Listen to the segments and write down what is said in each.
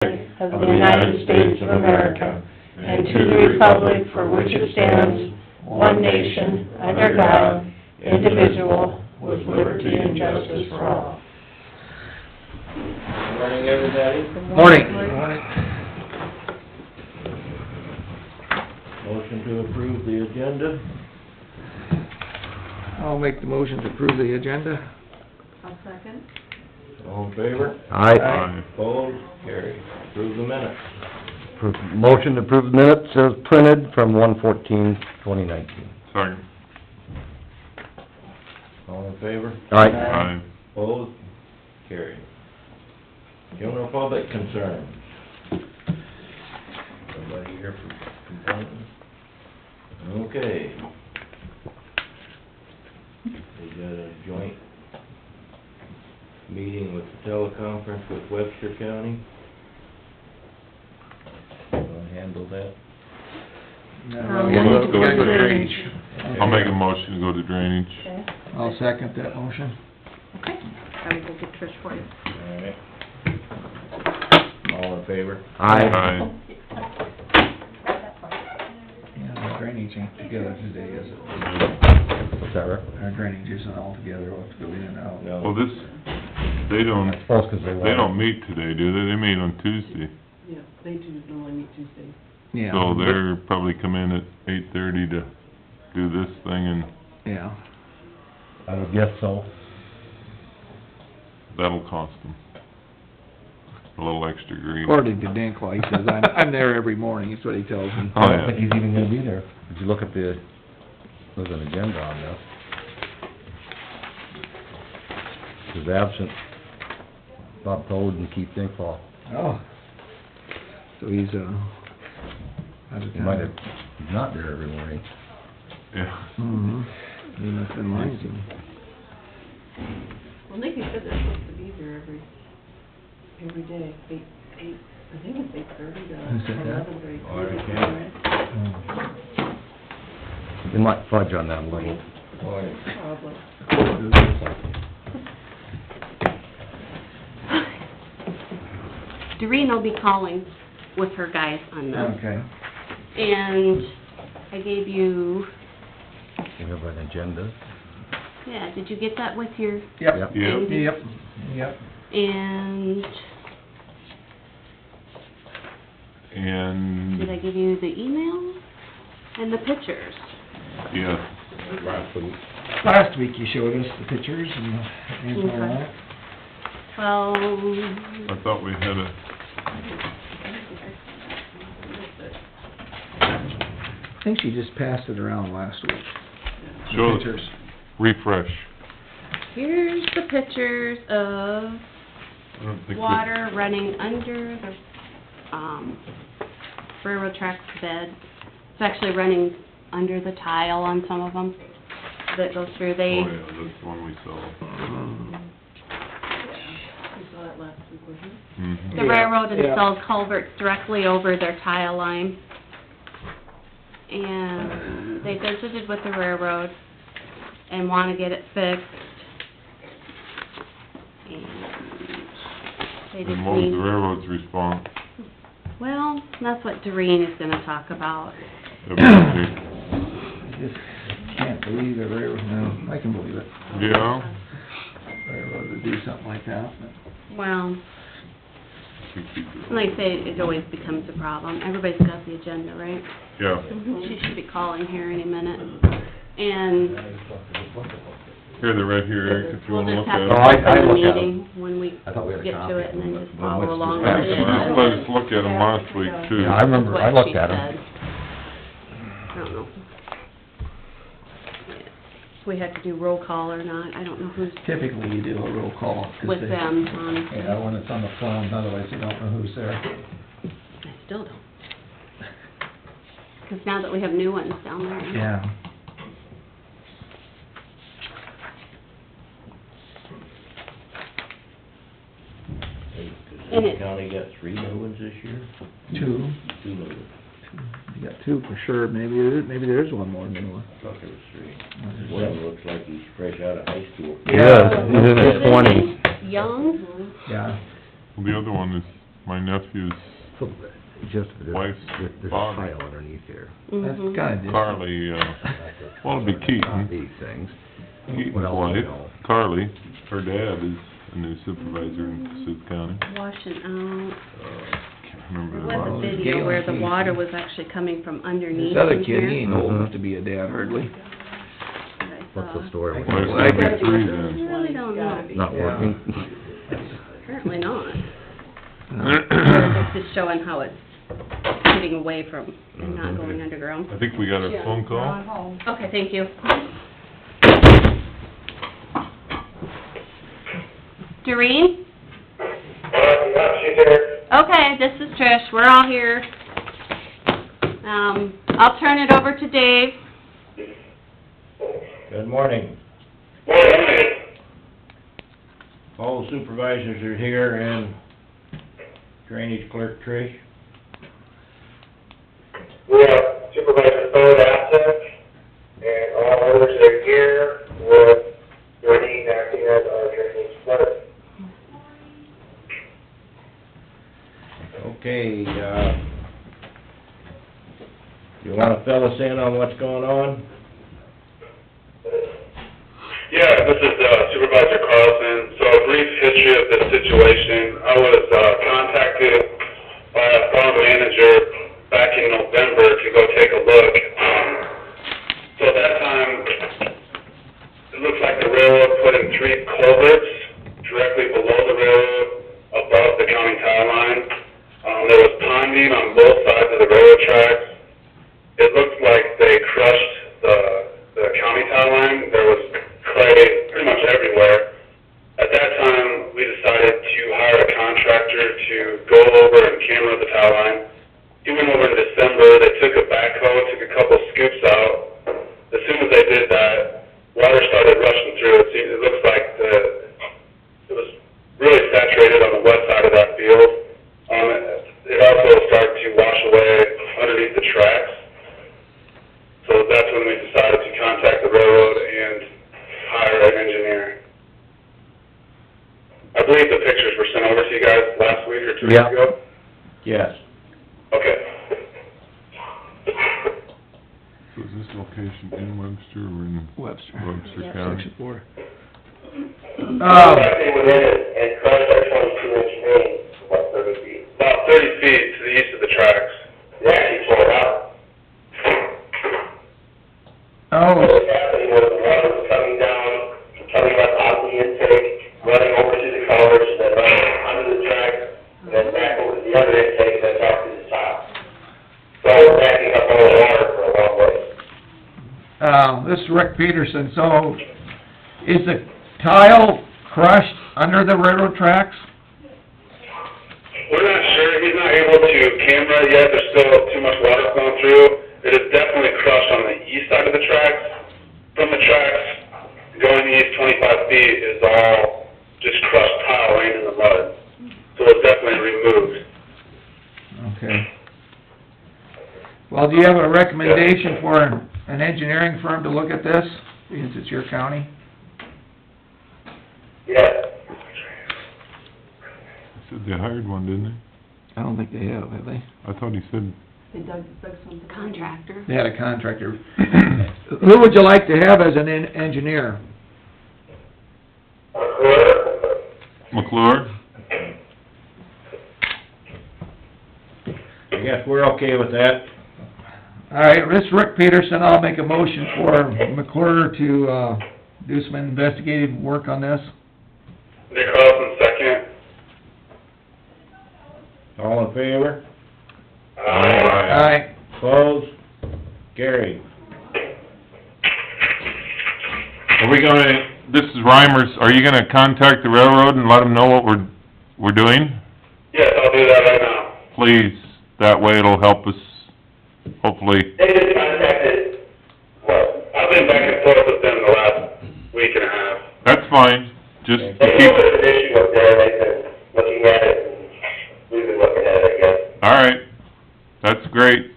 of the United States of America, and to the republic for which it stands, one nation, under God, indivisible, with liberty and justice for all. Good morning, everybody. Morning. Motion to approve the agenda. I'll make the motion to approve the agenda. I'll second. All in favor? Aye. Opposed? Carried. Approve the minutes. Motion to approve the minutes as printed from 1/14/2019. Second. All in favor? Aye. Opposed? Carried. General public concerns. Somebody here for complaints? Okay. We got a joint meeting with the teleconference with Webster County. Wanna handle that? Let's go to drainage. I'll make a motion to go to drainage. Okay. I'll second that motion. Okay, I will go get Trish for you. Alright. All in favor? Aye. Yeah, the drainage ain't together today, is it? What's that, Rick? Our drainage isn't all together, we'll have to go in and out. No. Well, this, they don't, I suppose 'cause they don't meet today, do they? They meet on Tuesday. Yeah, they do normally meet Tuesdays. Yeah. So they're probably come in at 8:30 to do this thing, and Yeah. I would guess so. that'll cost them a little extra grease. According to Dinkle, he says, I'm there every morning, that's what he tells me. I don't think he's even gonna be there. Did you look at there's an agenda on this. He's absent, Bob Toad and Keith Dinkle. Oh. So he's, out of He might have, town. he's not there every morning. Yeah. Mm-hmm. He must have been lazy. Well, Nikki said they're supposed to be here every day, eight, I think it's 8:30 to Who said that? 11:30. Oh, they can. They might fudge on that a little. Boy, Probably. Doreen will be calling with her guys on this. Okay. And I gave you, We have an agenda. yeah, did you get that with your, Yep. Yep. Yep. Yep. and And, did I give you the email and the pictures? yes, Last week. Last week you showed us the pictures and the info on it. Well, I thought we had a, I think she just passed it around last week. The show, pictures. refresh. here's the pictures of I don't think water running under the, railroad tracks bed. It's actually running under the tile on some of them that goes through. Oh, They, yeah, that's the one we saw. We saw that last week, wasn't it? Mhm. the railroad Yeah. installs culverts directly over their tile line. And they visited with the railroad and wanna get it fixed. And they just And what was need, the railroad's response? well, that's what Doreen is gonna talk about. Evidently. Just can't believe the railroad, no, I can believe it. Yeah? Railroad would do something like that, but... Well, like I say, it always becomes a problem. Everybody's got the agenda, right? Yeah. She should be calling here any minute. And Here, they're right here, Eric, if you we'll wanna just look have at to them. Oh, I open the looked at 'em. meeting when we I thought we had a get to copy. it and then just Well, follow let's along just with pass it. them around. Let us look at them last week, too. Yeah, I remember, I What looked she at them. said. I don't know. If we had to do roll call or not, I don't know who's Typically, you do a roll call. 'cause with they- them, honestly. Yeah, when it's on the phone, otherwise you don't know who's there. I still don't. 'Cause now that we have new ones down there. Yeah. And the it- county got 3 new ones this year? 2. 2 new ones. You got 2 for sure, maybe there's one more than one. I thought there was 3. One of them looks like he's fresh out of high school. Yes, he's in his 20s. Young, Yeah. Well, the other one is my nephew's So, just, Wife's there's a father. tile underneath here. That's Mhm. kinda different. Carly, well, it'd be Keaton, These things. Keaton's What else do you wife, know? Carly, her dad is a new supervisor in Cassuth County. Washing out. Can't remember There the was a last. video where the water was actually coming from underneath This other in kid, he here. ain't old enough Mhm. to be a dad hardly. that I What's saw. the story? Well, it's gotta be three I then. really don't know. Not working? Apparently not. No. It's just showing how it's getting away from and not going underground. I think we got a phone call. Okay, thank you. Doreen? Okay, this is Trish, we're all here. I'll turn it over to Dave. Good morning. All the supervisors are here and drainage clerk Trish. We have Supervisor Thode absent, and all others are here with Doreen acting as our drainage clerk. Okay, you wanna fill us in on what's going on? Yeah, this is Supervisor Carlson. So a brief history of this situation. I was contacted by a farm manager back in November to go take a look. So at that time, it looks like the railroad put in 3 culverts directly below the railroad, above the county tile line. There was ponding on both sides of the railroad tracks. It looked like they crushed the county tile line. There was clay pretty much everywhere. At that time, we decided to hire a contractor to go over and camera the tile line. He went over in December. They took a backhoe, took a couple scoops out. As soon as they did that, water started rushing through. It looks like it was really saturated on the west side of that field. It also started to wash away underneath the tracks. So that's when we decided to contact the railroad and hire an engineer. I believe the pictures were sent over to you guys last week or 2 weeks Yeah. ago? Yes. Okay. So is this location in Webster or in Webster. Webster Yep. County? Section 4. They went in and crushed our 22-inch main, about 30 feet. About 30 feet to the east of the tracks. They actually tore it out. What Oh, was happening was the water was coming down, coming up out the intake, running over to the culverts, then running under the track, and then back over to the other intake, and then back to the top. So it was backing up all the water for a long way. this is Rick Peterson. So, is the tile crushed under the railroad tracks? We're not sure, he's not able to camera it yet, there's still too much water flowing through. It is definitely crushed on the east side of the tracks. From the tracks, going east 25 feet is all just crushed tile laying in the mud. So it's definitely removed. Okay. Well, do you have a recommendation for an engineering firm to look at this, since it's your county? Yes. Said they hired one, didn't they? I don't think they have they? I thought he said, They dug some contractor. They had a contractor. Who would you like to have as an engineer? McClure? I guess we're okay with that. All right, this is Rick Peterson. I'll make a motion for McClure to, do some investigative work on this. Nick Carlson, second. All in favor? Aye. Opposed? Carried. Are we gonna, this is Reimers, are you gonna contact the railroad and let them know what we're doing? Yes, I'll do that right now. Please, that way it'll help us, hopefully. They just contacted, well, I've been back and forth with them the last week and a half. That's fine, just They to know keep, there's an issue up there, they've been looking at it, and we've been looking at it, I guess. all right, that's great.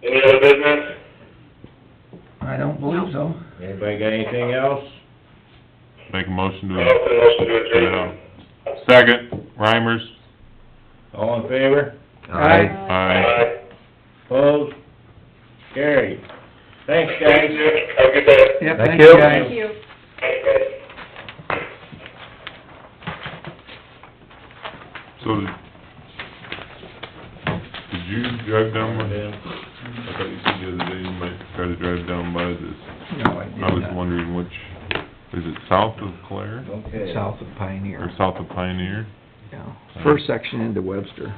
Any other business? I don't believe so. Anybody got anything else? Make a motion to, Motion to adjourn. Second, Reimers. All in favor? Aye. Aye. Opposed? Carried. Thanks, Thank guys. you. Have a good day. Yep, Thank thank you. you Thank guys. you. So, did you drive down by? I thought you said the other day you might try to drive down by this. No, I did I was not. wondering which, is it south of Claire Okay. South of or Pioneer, south of Pioneer? yeah. First section into Webster.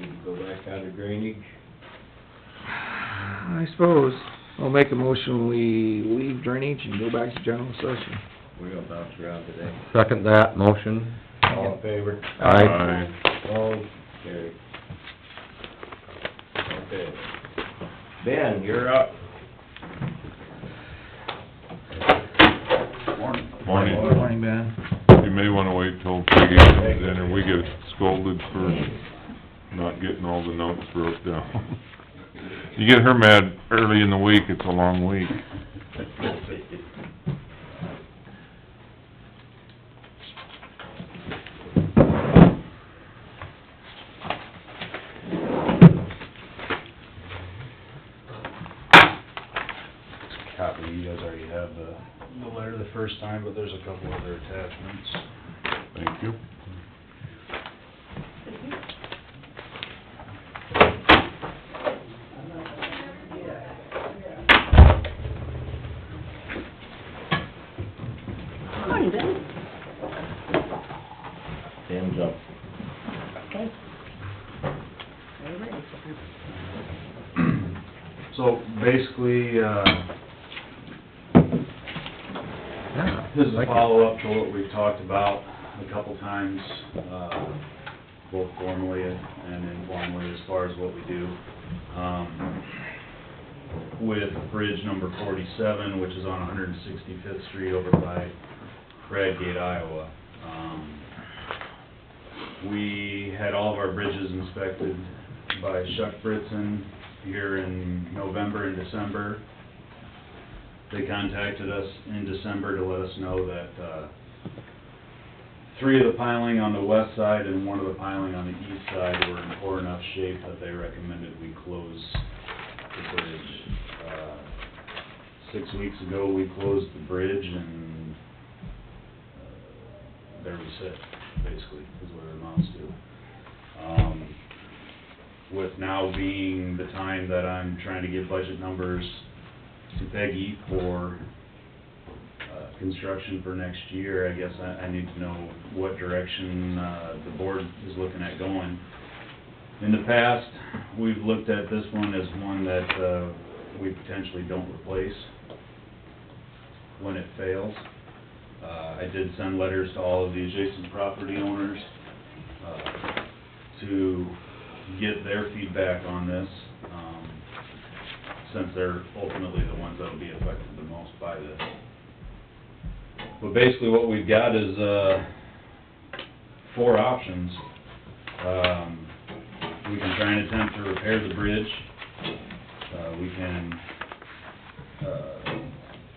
Need to go back out of drainage. I suppose. I'll make a motion, we leave drainage and go back to general session. We're gonna bounce around today. Second that motion. All in favor? Aye. Opposed? Carried. Okay. Ben, you're up. Morning. Morning, Ben. You may wanna wait till Peggy comes in or we get scolded for not getting all the notes wrote down. You get her mad early in the week, it's a long week. Copy, you guys already have the letter the first time, but there's a couple other attachments. Thank you. Morning, Ben. Hands up. Okay. Are you ready? So basically, Yeah, this is a like it. follow-up to what we've talked about a couple times, both formally and informally as far as what we do. With bridge number 47, which is on 165th Street over by Bradgate, Iowa. We had all of our bridges inspected by Chuck Britzen here in November and December. They contacted us in December to let us know that, 3 of the piling on the west side and 1 of the piling on the east side were in poor enough shape that they recommended we close the bridge. 6 weeks ago, we closed the bridge and, there we sit, basically, is what it amounts to. With now being the time that I'm trying to get budget numbers to Peggy for, construction for next year, I guess I need to know what direction, the board is looking at going. In the past, we've looked at this one as one that, we potentially don't replace when it fails. I did send letters to all of the adjacent property owners, to get their feedback on this, since they're ultimately the ones that'll be affected the most by this. But basically what we've got is, 4 options. We can try and attempt to repair the bridge. We can,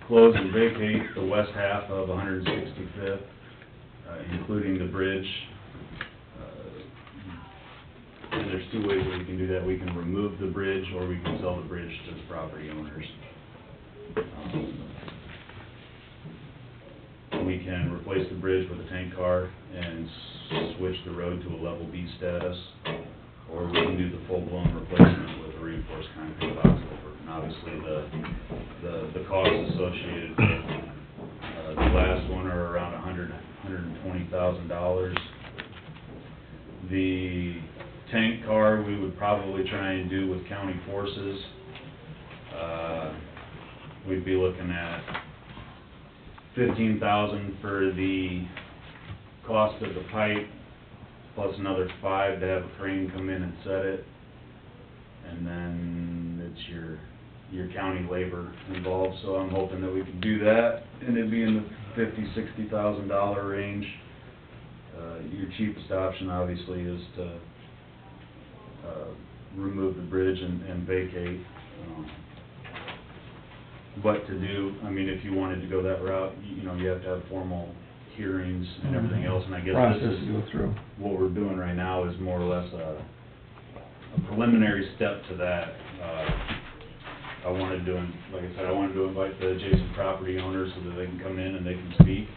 close and vacate the west half of 165th, including the bridge. And there's 2 ways that we can do that. We can remove the bridge, or we can sell the bridge to the property owners. We can replace the bridge with a tank car and switch the road to a level B status, or we can do the full-blown replacement with a reinforced concrete box culvert. And obviously, the costs associated with, the last one are around $120,000. The tank car, we would probably try and do with county forces. We'd be looking at $15,000 for the cost of the pipe, plus another $5,000 to have a crane come in and set it. And then it's your county labor involved, so I'm hoping that we can do that, and it'd be in the $50,000-$60,000 range. Your cheapest option, obviously, is to, remove the bridge and vacate. But to do, I mean, if you wanted to go that route, you know, you have to have formal hearings and everything else, and I guess this Process is, to go through. what we're doing right now is more or less a preliminary step to that. I wanted to, like I said, I wanted to invite the adjacent property owners so that they can come in and they can speak.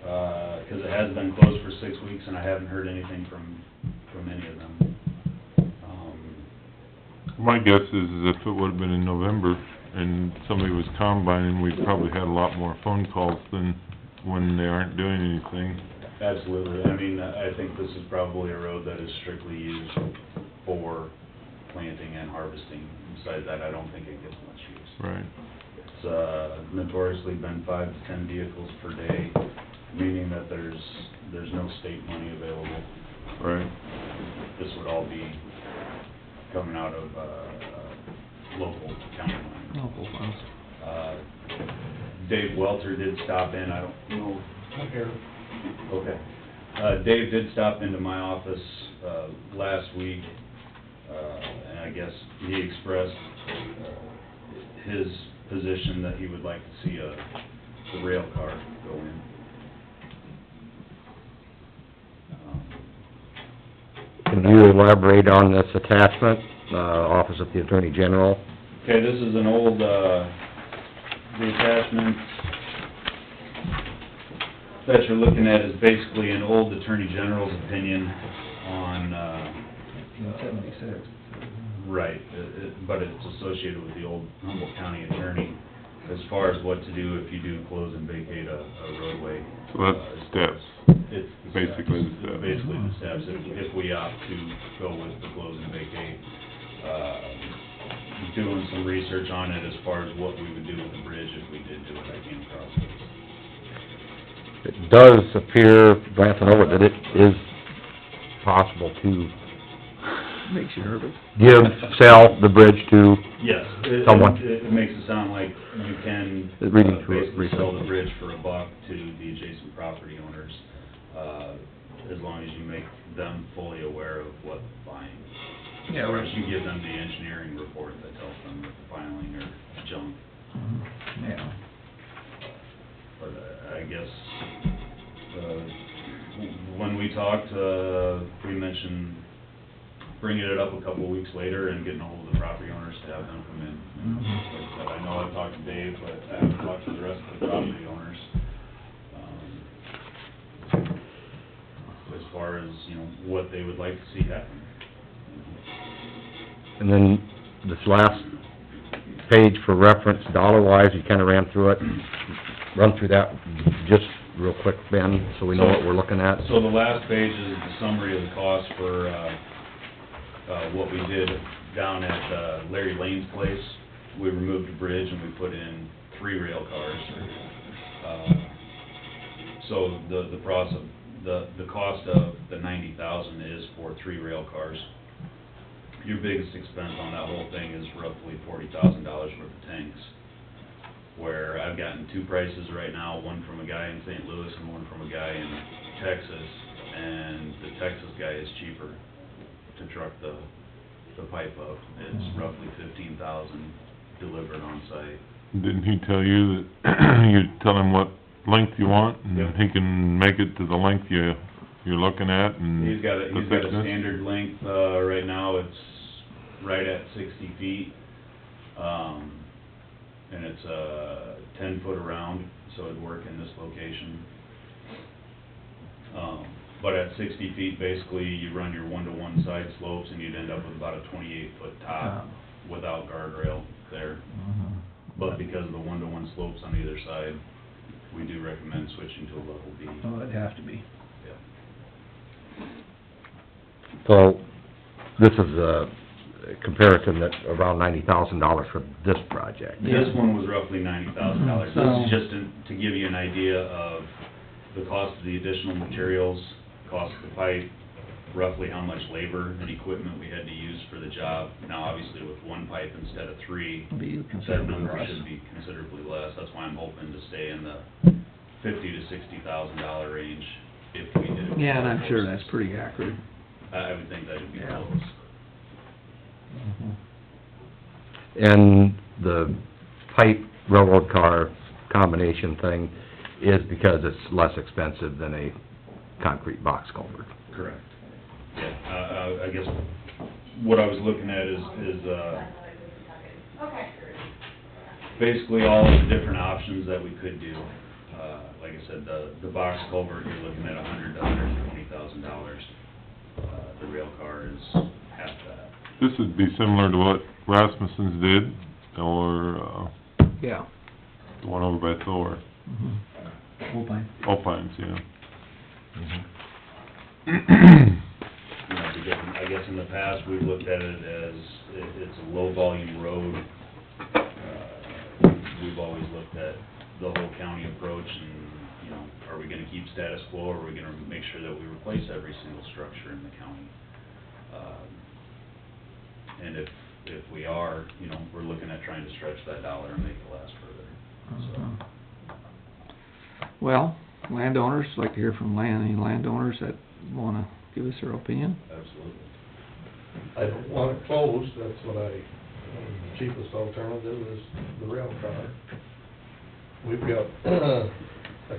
'Cause it has been closed for 6 weeks and I haven't heard anything from any of them. My guess is if it would've been in November and somebody was combining, we'd probably had a lot more phone calls than when they aren't doing anything. Absolutely. I mean, I think this is probably a road that is strictly used for planting and harvesting. Besides that, I don't think it gets much use. Right. It's notoriously been 5 to 10 vehicles per day, meaning that there's no state money available. Right. This would all be coming out of local county money. Local funds. Dave Welter did stop in, I don't know. Okay. Dave did stop into my office last week, and I guess he expressed his position that he would like to see the rail car go in. Can you elaborate on this attachment, Office of the Attorney General? Okay, this is an old, the attachment that you're looking at is basically an old Attorney General's opinion on, 1976. right, but it's associated with the old Humboldt County Attorney as far as what to do if you do close and vacate a roadway. So that's steps. It's the Basically the steps. steps. Basically the steps, if we opt to go with the close and vacate. Doing some research on it as far as what we would do with the bridge if we did do it, I came across this. It does appear, glancing over it, that it is possible to Makes you nervous. sell the bridge to Yes, someone. it makes it sound like you can Reading through it basically sell the recently. bridge for $1 to the adjacent property owners, as long as you make them fully aware of what they're buying. Yeah, Or right. you give them the engineering report that tells them that the filing or junk. Yeah. But I guess, when we talked, we mentioned bringing it up a couple of weeks later and getting ahold of the property owners to have them come in. Like I said, I know I've talked to Dave, but I haven't talked to the rest of the property owners. As far as, you know, what they would like to see happen. And then this last page for reference, dollar-wise, you kinda ran through it. Run through that just real quick, Ben, so we know what we're looking at. So the last page is the summary of the cost for, what we did down at, Larry Lane's place. We removed a bridge and we put in 3 rail cars. So the cost of the 90,000 is for 3 rail cars. Your biggest expense on that whole thing is roughly $40,000 worth of tanks. Where I've gotten 2 prices right now, one from a guy in St. Louis and one from a guy in Texas, and the Texas guy is cheaper to truck the pipe up. It's roughly 15,000 delivered on site. Didn't he tell you that you tell him what length you want, and Yep. he can make it to the length you're looking at, and He's got the a thickness? standard length, right now it's right at 60 feet. And it's 10 foot around, so it'd work in this location. But at 60 feet, basically, you run your 1-to-1 side slopes and you'd end up with about a 28-foot top without guardrail there. But because of the 1-to-1 slopes on either side, we do recommend switching to a level B. Oh, it'd have to be. Yeah. So, this is a comparison that around $90,000 for this project. This one was roughly $90,000. This So- is just to give you an idea of the cost of the additional materials, cost of the pipe, roughly how much labor and equipment we had to use for the job. Now, obviously, with 1 pipe instead of 3, Be that considerably number less. should be considerably less. That's why I'm hoping to stay in the $50,000 to $60,000 range if we did it. Yeah, and I'm sure that's pretty accurate. I would think that would be Yeah. close. And the pipe railroad car combination thing, is because it's less expensive than a concrete box culvert. Correct. Yeah, I guess what I was looking at is basically all of the different options that we could do. Like I said, the box culvert, you're looking at $100,000 to $120,000. The rail car is half that. This would be similar to what Rasmussen's did, or, Yeah. the one over by Thor. Opine. Alpines, yeah. You know, because I guess in the past, we've looked at it as, it's a low-volume road. We've always looked at the whole county approach and, you know, are we gonna keep status quo, or are we gonna make sure that we replace every single structure in the county? And if we are, you know, we're looking at trying to stretch that dollar and make it last further, so. Well, landowners, like to hear from any landowners that wanna give us their opinion. Absolutely. I don't want it closed, that's what the cheapest alternative is the rail car. We've got a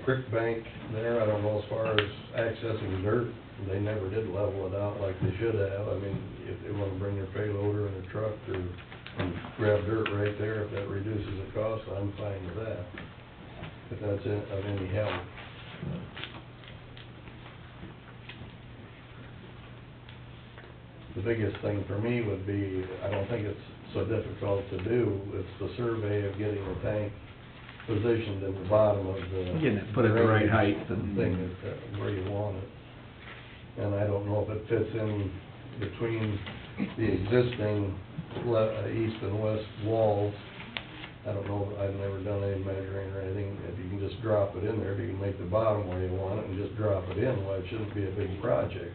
creek bank there, I don't know, as far as accessing dirt, they never did level it out like they should have. I mean, if they wanna bring their payloader in a truck or grab dirt right there, if that reduces the cost, I'm fine with that, if that's of any help. The biggest thing for me would be, I don't think it's so difficult to do, it's the survey of getting the tank positioned in the bottom of the... Getting it put at the right height and... Thing, where you want it. And I don't know if it fits in between the existing east and west walls. I don't know, I've never done any measuring or anything. If you can just drop it in there, if you can make the bottom where you want it and just drop it in, well, it shouldn't be a big project.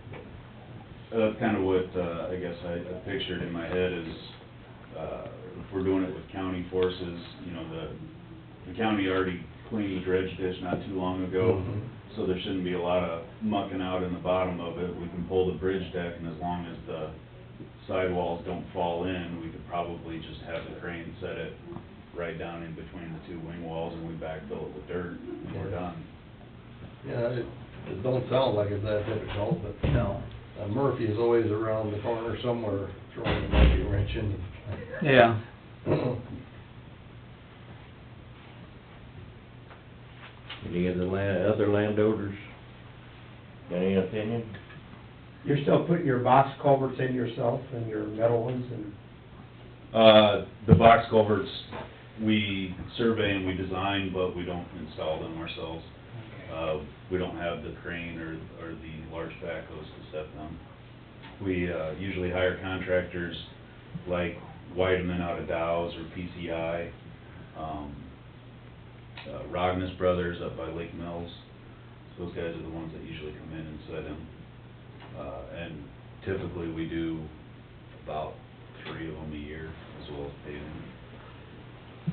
That's kind of what, I guess I pictured in my head is, if we're doing it with county forces, you know, the county already cleaned the dredge ditch not too long ago, so there shouldn't be a lot of mucking out in the bottom of it. We can pull the bridge deck, and as long as the sidewalls don't fall in, we could probably just have the crane set it right down in between the two wing walls, and we backfill it with dirt, and we're done. Yeah, it don't sound like it's that difficult, but... No. Murphy is always around the corner somewhere throwing a monkey wrench in. Yeah. Any of the other landowners, any opinion? You're still putting your box culverts in yourself and your metal ones and... The box culverts, we survey and we design, but we don't install them ourselves. We don't have the crane or the large backhoes to set them. We usually hire contractors like Weideman out of Dow's or PCI, Rognus Brothers up by Lake Mills. Those guys are the ones that usually come in and set them. And typically we do about 3 of them a year, as well as paving.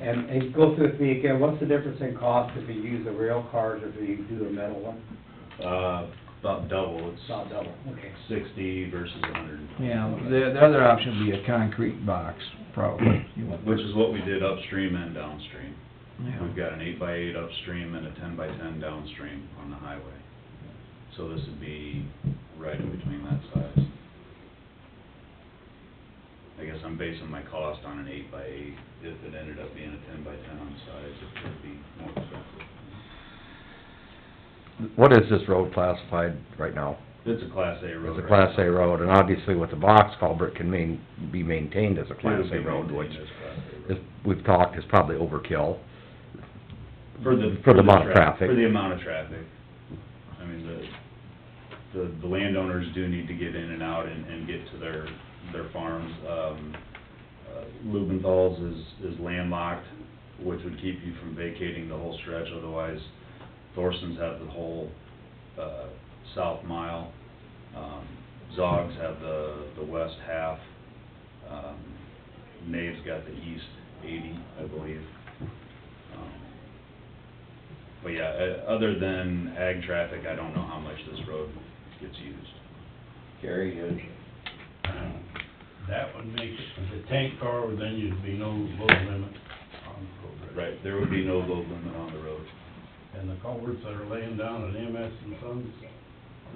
And go through with me again, what's the difference in cost if you use the rail cars or if you do a metal one? About double, it's About double, okay. 60 versus 120. Yeah, the other option would be a concrete box, probably. Which is what we did upstream and downstream. Yeah. We've got an 8x8 upstream and a 10x10 downstream on the highway. So this would be right in between that size. I guess I'm basing my cost on an 8x8. If it ended up being a 10x10 on size, it would be more expensive. What is this road classified right now? It's a Class A road. It's a Class A road, and obviously with the box culvert can be maintained as a Class A road, which is, we've talked, is probably overkill. For the amount of traffic. For the amount of traffic. I mean, the landowners do need to get in and out and get to their farms. Lubenthal's is landlocked, which would keep you from vacating the whole stretch, otherwise Thorson's have the whole, south mile. Zog's have the west half. Nave's got the east 80, I believe. But yeah, other than ag traffic, I don't know how much this road gets used. Gary, That would make it, the tank car, then you'd be no load limit on the road. Right, there would be no load limit on the road. And the culverts that are laying down at MS and Sons,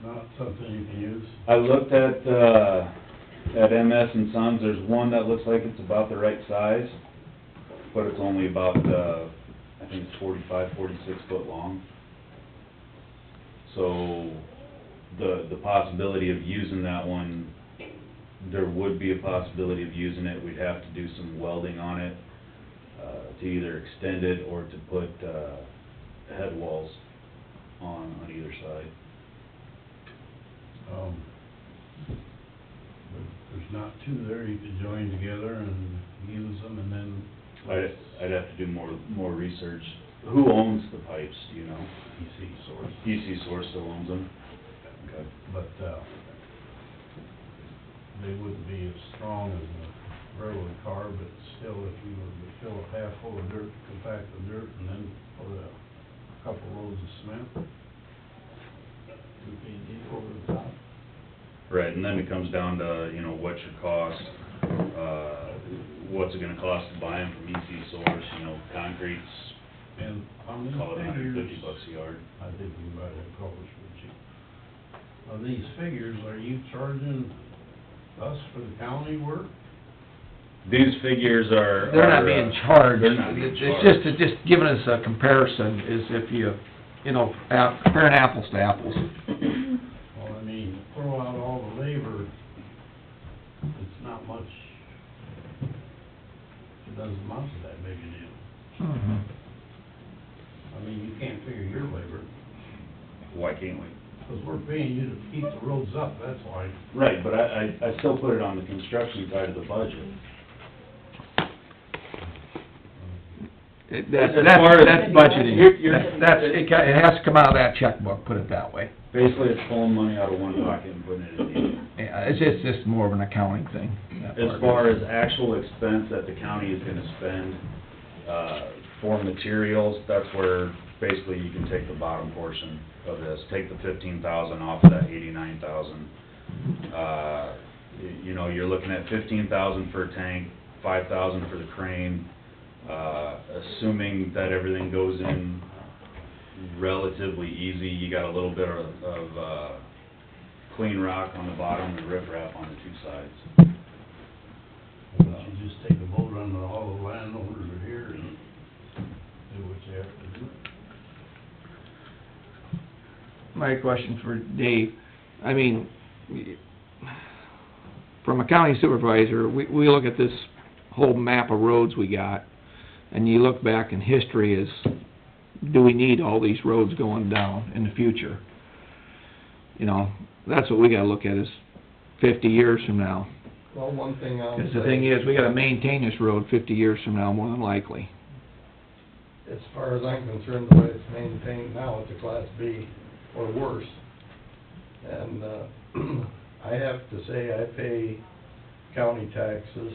not something you can use? I looked at MS and Sons, there's one that looks like it's about the right size, but it's only about, I think it's 45, 46 foot long. So, the possibility of using that one, there would be a possibility of using it. We'd have to do some welding on it, to either extend it or to put, head walls on either side. But there's not two there you could join together and use them and then... I'd have to do more research. Who owns the pipes, do you know? EC Source. EC Source still owns them? Okay. But, they wouldn't be as strong as a railroad car, but still, if you were to fill it half full of dirt, compact the dirt, and then put a couple rows of cement, 2 feet deep over the top. Right, and then it comes down to, you know, what's your cost, what's it gonna cost to buy them from EC Source, you know, concrete's, And on these call it figures, $150 a yard. I think you can buy that culvert for cheap. On these figures, are you charging us for the county work? These figures are... They're not being charged. They're not being It's just giving us a comparison, is if you know, comparing apples to apples. Well, I mean, throw out all the labor, it's not much, it doesn't amount to that big a deal. Mhm. I mean, you can't figure your labor, Why can't we? because we're paying you to keep the roads up, that's why. Right, but I still put it on the construction side of the budget. That's As far as- budgeting. You're- It has to come out of that checkbook, put it that way. Basically, it's pulling money out of one pocket and putting it in the other. Yeah, it's just more of an accounting thing. that As part. far as actual expense that the county is gonna spend, for materials, that's where basically you can take the bottom portion of this, take the 15,000 off of that 89,000. You know, you're looking at 15,000 for a tank, 5,000 for the crane, assuming that everything goes in relatively easy, you got a little bit of clean rock on the bottom and riprap on the 2 sides. But you just take a boat run with all the landowners are here and do what you have to do. My question for Dave, I mean, from a county supervisor, we look at this whole map of roads we got, and you look back in history as, do we need all these roads going down in the future? You know, that's what we gotta look at is 50 years from now. Well, one thing I'll say... Because the thing is, we gotta maintain this road 50 years from now, more than likely. As far as I'm concerned, the way it's maintained now, it's a Class B or worse. And, I have to say, I pay county taxes,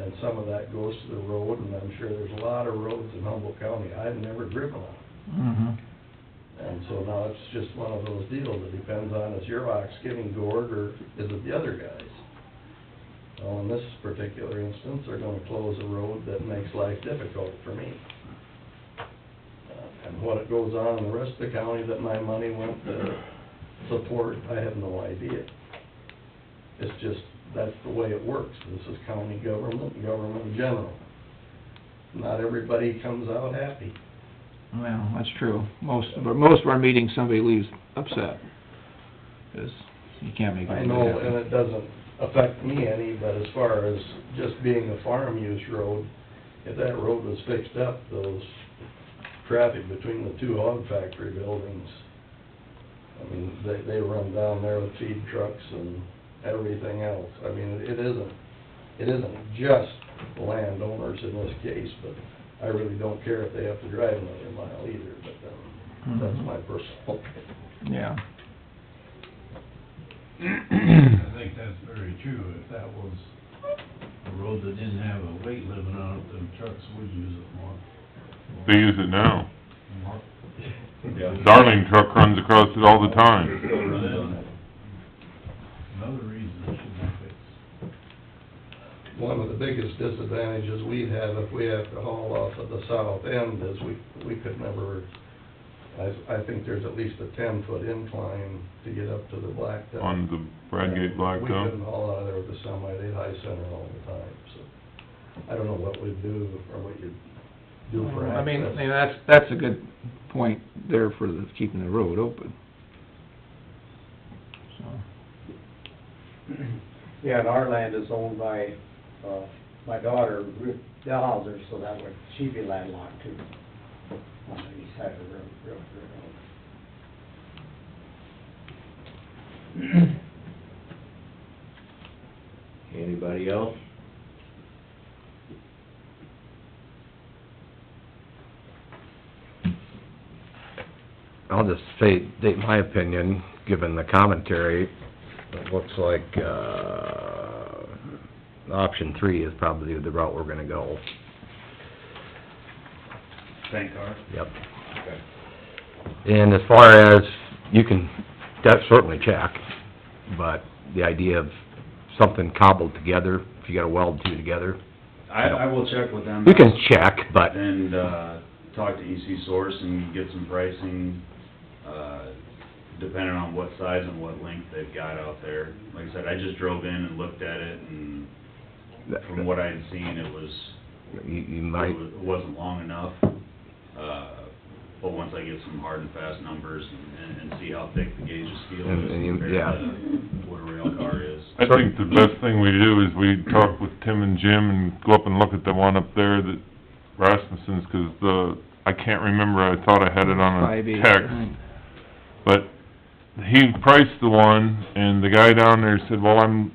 and some of that goes to the road, and I'm sure there's a lot of roads in Humboldt County I've never driven on. Mm-hmm. And so now it's just one of those deals, it depends on, is your ox getting gored, or is it the other guys? Well, in this particular instance, they're gonna close a road that makes life difficult for me. And what it goes on in the rest of the county that my money went to support, I have no idea. It's just, that's the way it works. This is county government, government in general. Not everybody comes out happy. Well, that's true. Most of our meetings, somebody leaves upset, 'cause you can't make I everybody know, happy. and it doesn't affect me any, but as far as just being a farm use road, if that road was fixed up, those traffic between the 2 hog factory buildings, I mean, they run down there with feed trucks and everything else. I mean, it isn't just landowners in this case, but I really don't care if they have to drive another mile either, but that's my personal opinion. Yeah. I think that's very true. If that was a road that didn't have a weight limit on it, then trucks would use it more. They use it now. Yeah. Darling truck runs across it all the time. Another reason it should be fixed. One of the biggest disadvantages we'd have if we have to haul off of the south end is we could never I think there's at least a 10-foot incline to get up to the blacktop. On the Bradgate We blacktop? couldn't haul out of there with the semi, they'd high center all the time, so. I don't know what we'd do, or what you'd do for access. I mean, that's a good point there for keeping the road open. So, Yeah, and our land is owned by, my daughter, Ruth Delhauser, so that would, she'd be landlocked too, on the east side of the road. Anybody else? I'll just state my opinion, given the commentary, it looks like, option 3 is probably the route we're gonna go. Tank car? Yep. Okay. And as far as, you can, that's certainly check, but the idea of something cobbled together, if you gotta weld two together, I will check with them. you can check, but, And, talk to EC Source and get some pricing, depending on what size and what length they've got out there. Like I said, I just drove in and looked at it, and from what I had seen, it was, you might, it wasn't long enough. But once I get some hard and fast numbers and see how thick the gauge of steel is compared to what a rail car is. I think the best thing we do is we talk with Tim and Jim and go up and look at the one up there that Rasmussen's, 'cause I can't remember, I thought I had it on a 5/8, text. right. But he priced the one, and the guy down there said, well, I'm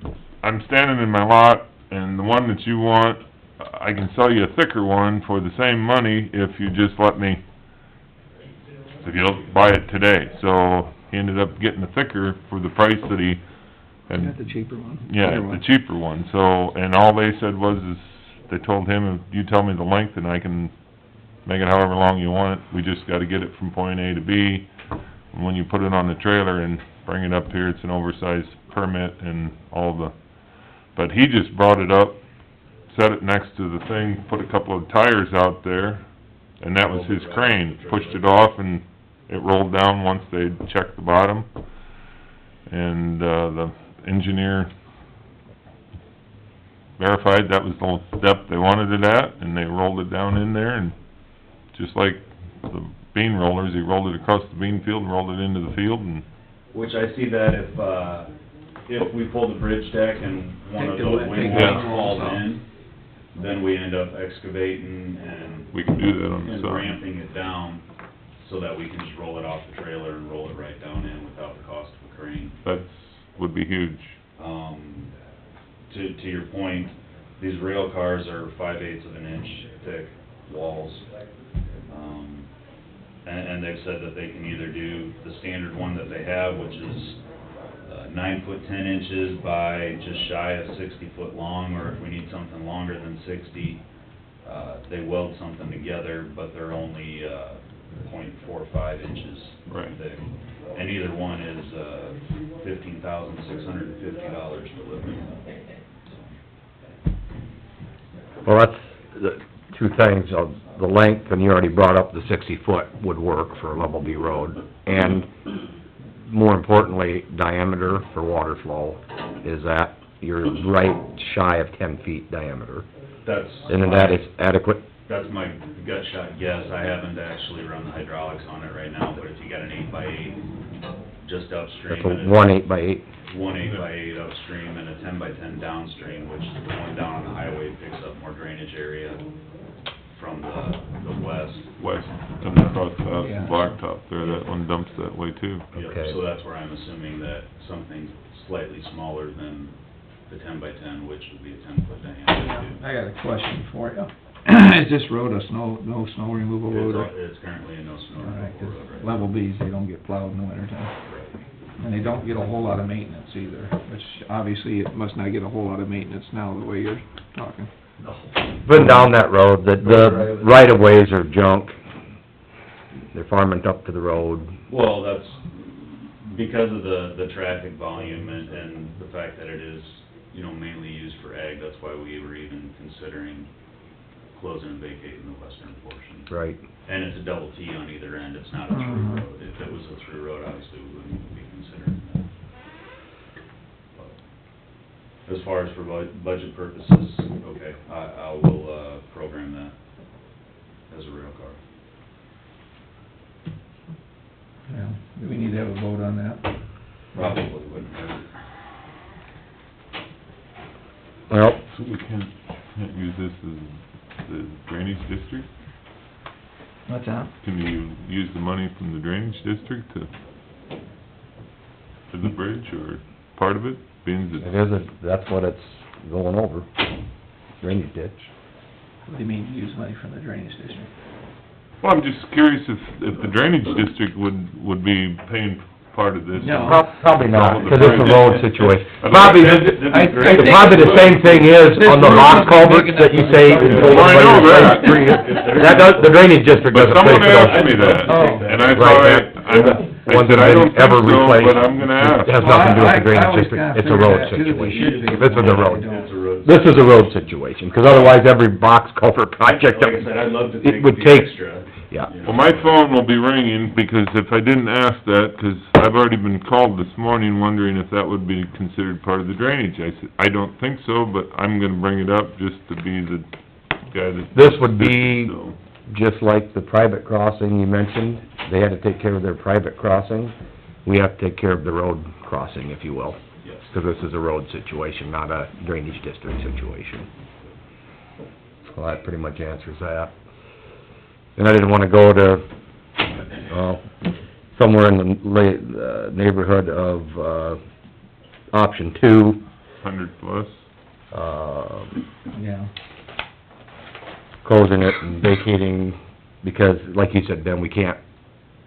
standing in my lot, and the one that you want, I can sell you a thicker one for the same money if you just let me, if you'll buy it today. So he ended up getting a thicker for the price that he had. Got the cheaper one. Yeah, Better the one. cheaper one, so, and all they said was, they told him, if you tell me the length and I can make it however long you want it, we just gotta get it from point A to B. And when you put it on the trailer and bring it up here, it's an oversized permit and all the, but he just brought it up, set it next to the thing, put a couple of tires out there, and that was his crane, pushed it off and it rolled down once they checked the bottom. And, the engineer verified that was the depth they wanted it at, and they rolled it down in there, and just like the bean rollers, he rolled it across the bean field and rolled it into the field, and Which I see that if we pull the bridge deck and one of Take the those wet- wing take that walls all falls out. in, then we end up excavating and we can do that on the and side. ramping it down so that we can just roll it off the trailer and roll it right down in without the cost of a crane. That's, would be huge. To your point, these rail cars are 5/8 of an inch thick walls. And they've said that they can either do the standard one that they have, which is 9 foot 10 inches by just shy of 60 foot long, or if we need something longer than 60, they weld something together, but they're only .45 inches Right. thick. And either one is $15,650 delivered. well, that's the two things, the length, and you already brought up the 60-foot would work for a level B road, and more importantly, diameter for water flow, is that you're right shy of 10 feet diameter. That's... And that is adequate? That's my gut shot guess. I haven't actually run the hydraulics on it right now, but if you got an 8x8 just upstream... That's a and 1 8x8? One 8x8 upstream and a 10x10 downstream, which the one down on the highway picks up more drainage area from the west. West, and across Yeah. the blacktop there, that one dumps that way too. Yep, Okay. so that's where I'm assuming that something slightly smaller than the 10x10, which would be a 10-foot diameter too. I got a question for you. Is this road a no snow removal road? or- It's currently a no snow All right, 'cause removal road right level Bs, they don't get plowed in the wintertime. And they don't get a whole lot of maintenance either, which obviously it must not get a whole lot of maintenance now, the way you're talking. Been down that road, the right-of-ways are junk. They're farming up to the road. Well, that's because of the traffic volume and the fact that it is, mainly used for ag, that's why we were even considering closing and vacating the western portion. Right. And it's a double T on either end, it's not a through road. If it was a through road, obviously we wouldn't even be considering that. But as far as for budget purposes, okay, I will, program that as a rail car. Yeah, do we need to have a vote on that? Probably wouldn't hurt. Well, So we can't use this as the drainage district? What's that? Can you use the money from the drainage district to the bridge, or part of it, being it that... is, that's what it's going over, drainage ditch. What do you mean, use money from the drainage district? Well, I'm just curious if the drainage district would be paying part of this. No. Probably not, All the 'cause it's a bridges. road situation. I mean, Probably, I think- probably the same thing is on the box culverts that you say. Well, I know that. That does, the drainage district But doesn't pay someone for those. asked me that, Oh. and I Right, thought, that- I ones said, that I have don't been ever think so, replaced. but I'm gonna ask. It has nothing to do with the I drainage always district, kinda it's a figured road that, too, that they should situation. be, This is a but road. they don't. It's a road. This is a road situation, 'cause otherwise every box culvert project Like I said, I'd love to it take would the take, extra. yeah. you know. Well, my phone will be ringing, because if I didn't ask that, 'cause I've already been called this morning wondering if that would be considered part of the drainage. I said, I don't think so, but I'm gonna bring it up just to be the guy that... This would be So, just like the private crossing you mentioned, they had to take care of their private crossing. We have to take care of the road crossing, if you will, Yes. 'cause this is a road situation, not a drainage district situation. Well, that pretty much answers that. And I didn't wanna go to, somewhere in the neighborhood of, option 2, 100 plus? Yeah. closing it and vacating, because, like you said, Ben, we can't,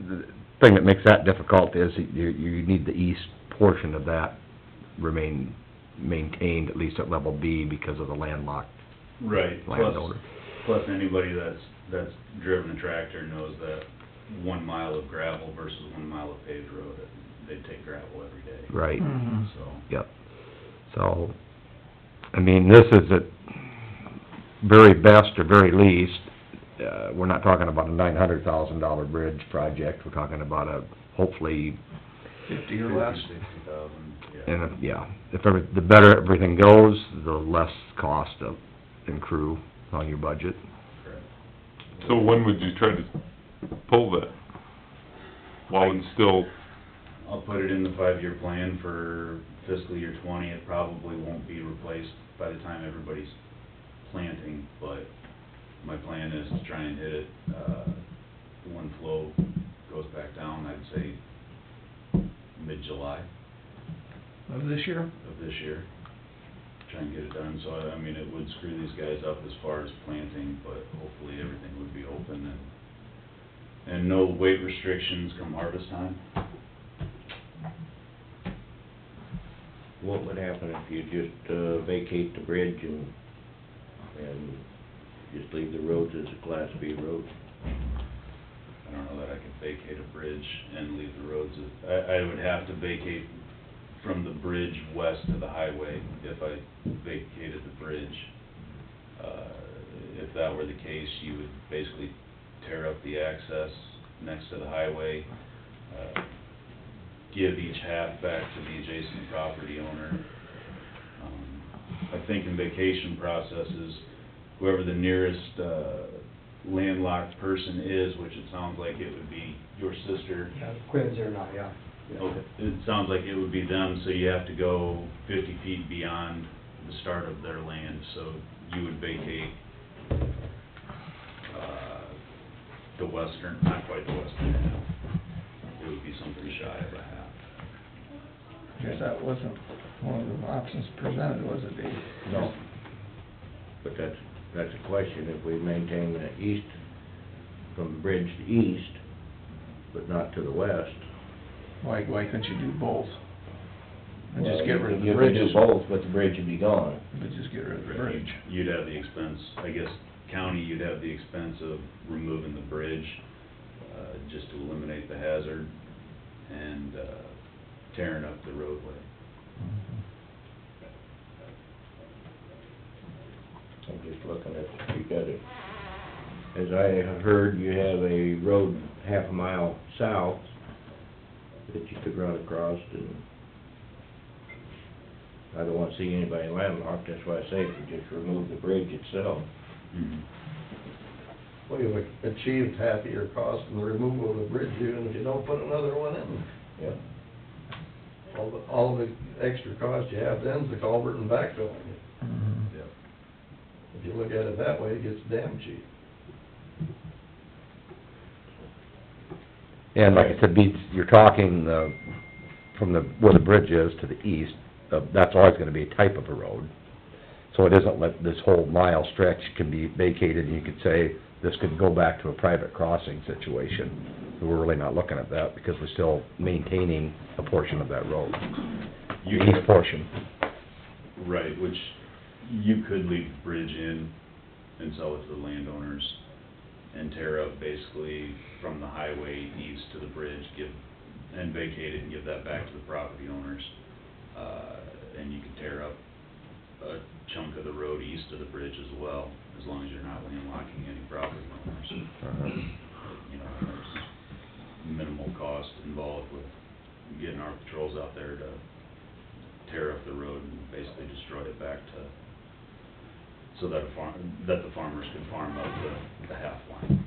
the thing that makes that difficult is you need the east portion of that maintained, at least at level B, because of the landlocked Right, landowner. plus anybody that's driven a tractor knows that 1 mile of gravel versus 1 mile of paved road, they take gravel every day. Right, Mhm. So, yep. So, I mean, this is at very best or very least, we're not talking about a $900,000 bridge project, we're talking about a, hopefully, 50 or less. 60,000, yeah. and, the better everything goes, the less cost of, and crew on your budget. Correct. So when would you try to pull that? While it's still... I'll put it in the 5-year plan for fiscal year 20. It probably won't be replaced by the time everybody's planting, but my plan is to try and hit it, when flow goes back down, I'd say mid-July Of this year? of this year. Try and get it done, so I mean, it would screw these guys up as far as planting, but hopefully everything would be open and no weight restrictions come harvest time. What would happen if you just, vacate the bridge and just leave the roads as a Class B road? I don't know that I could vacate a bridge and leave the roads. I would have to vacate from the bridge west to the highway if I vacated the bridge. If that were the case, you would basically tear up the access next to the highway, give each half back to the adjacent property owner. I think in vacation processes, whoever the nearest, landlocked person is, which it sounds like it would be your sister. Yeah, Quinn's here now, yeah. Okay, it sounds like it would be them, so you have to go 50 feet beyond the start of their land, so you would vacate, the western, not quite the western half. It would be something shy of a half. Guess that wasn't one of the options presented, was it, Dave? No. But that's a question, if we maintain the east, from the bridge to east, but not to the west. Why couldn't you do both? And just Well, get rid of the you could bridges? do both, but the bridge would be gone. But just get rid of the bridge. You'd have the expense, I guess, county, you'd have the expense of removing the bridge, just to eliminate the hazard, and, tearing up the roadway. I'm just looking at, you got it as I have heard, you have a road half a mile south that you could run across, and I don't want to see anybody landlocked, that's why I say if you just remove the bridge itself. Well, you've achieved half of your cost in the removal of the bridge, even if you don't put another one in. Yep. All the extra cost you have then's the culvert and backfilling it. If you look at it that way, it gets damn cheap. And like I said, you're talking, from where the bridge is to the east, that's always gonna be a type of a road. So it isn't like this whole mile stretch can be vacated, and you could say, this could go back to a private crossing situation. We're really not looking at that, because we're still maintaining a portion of that road, You the east portion. Right, which you could leave the bridge in and sell it to the landowners and tear up basically from the highway east to the bridge, and vacate it and give that back to the property owners. And you can tear up a chunk of the road east of the bridge as well, as long as you're not landlocking any property owners. You know, there's minimal cost involved with getting our patrols out there to tear up the road and basically destroy it back to, so that the farmers can farm up the half line.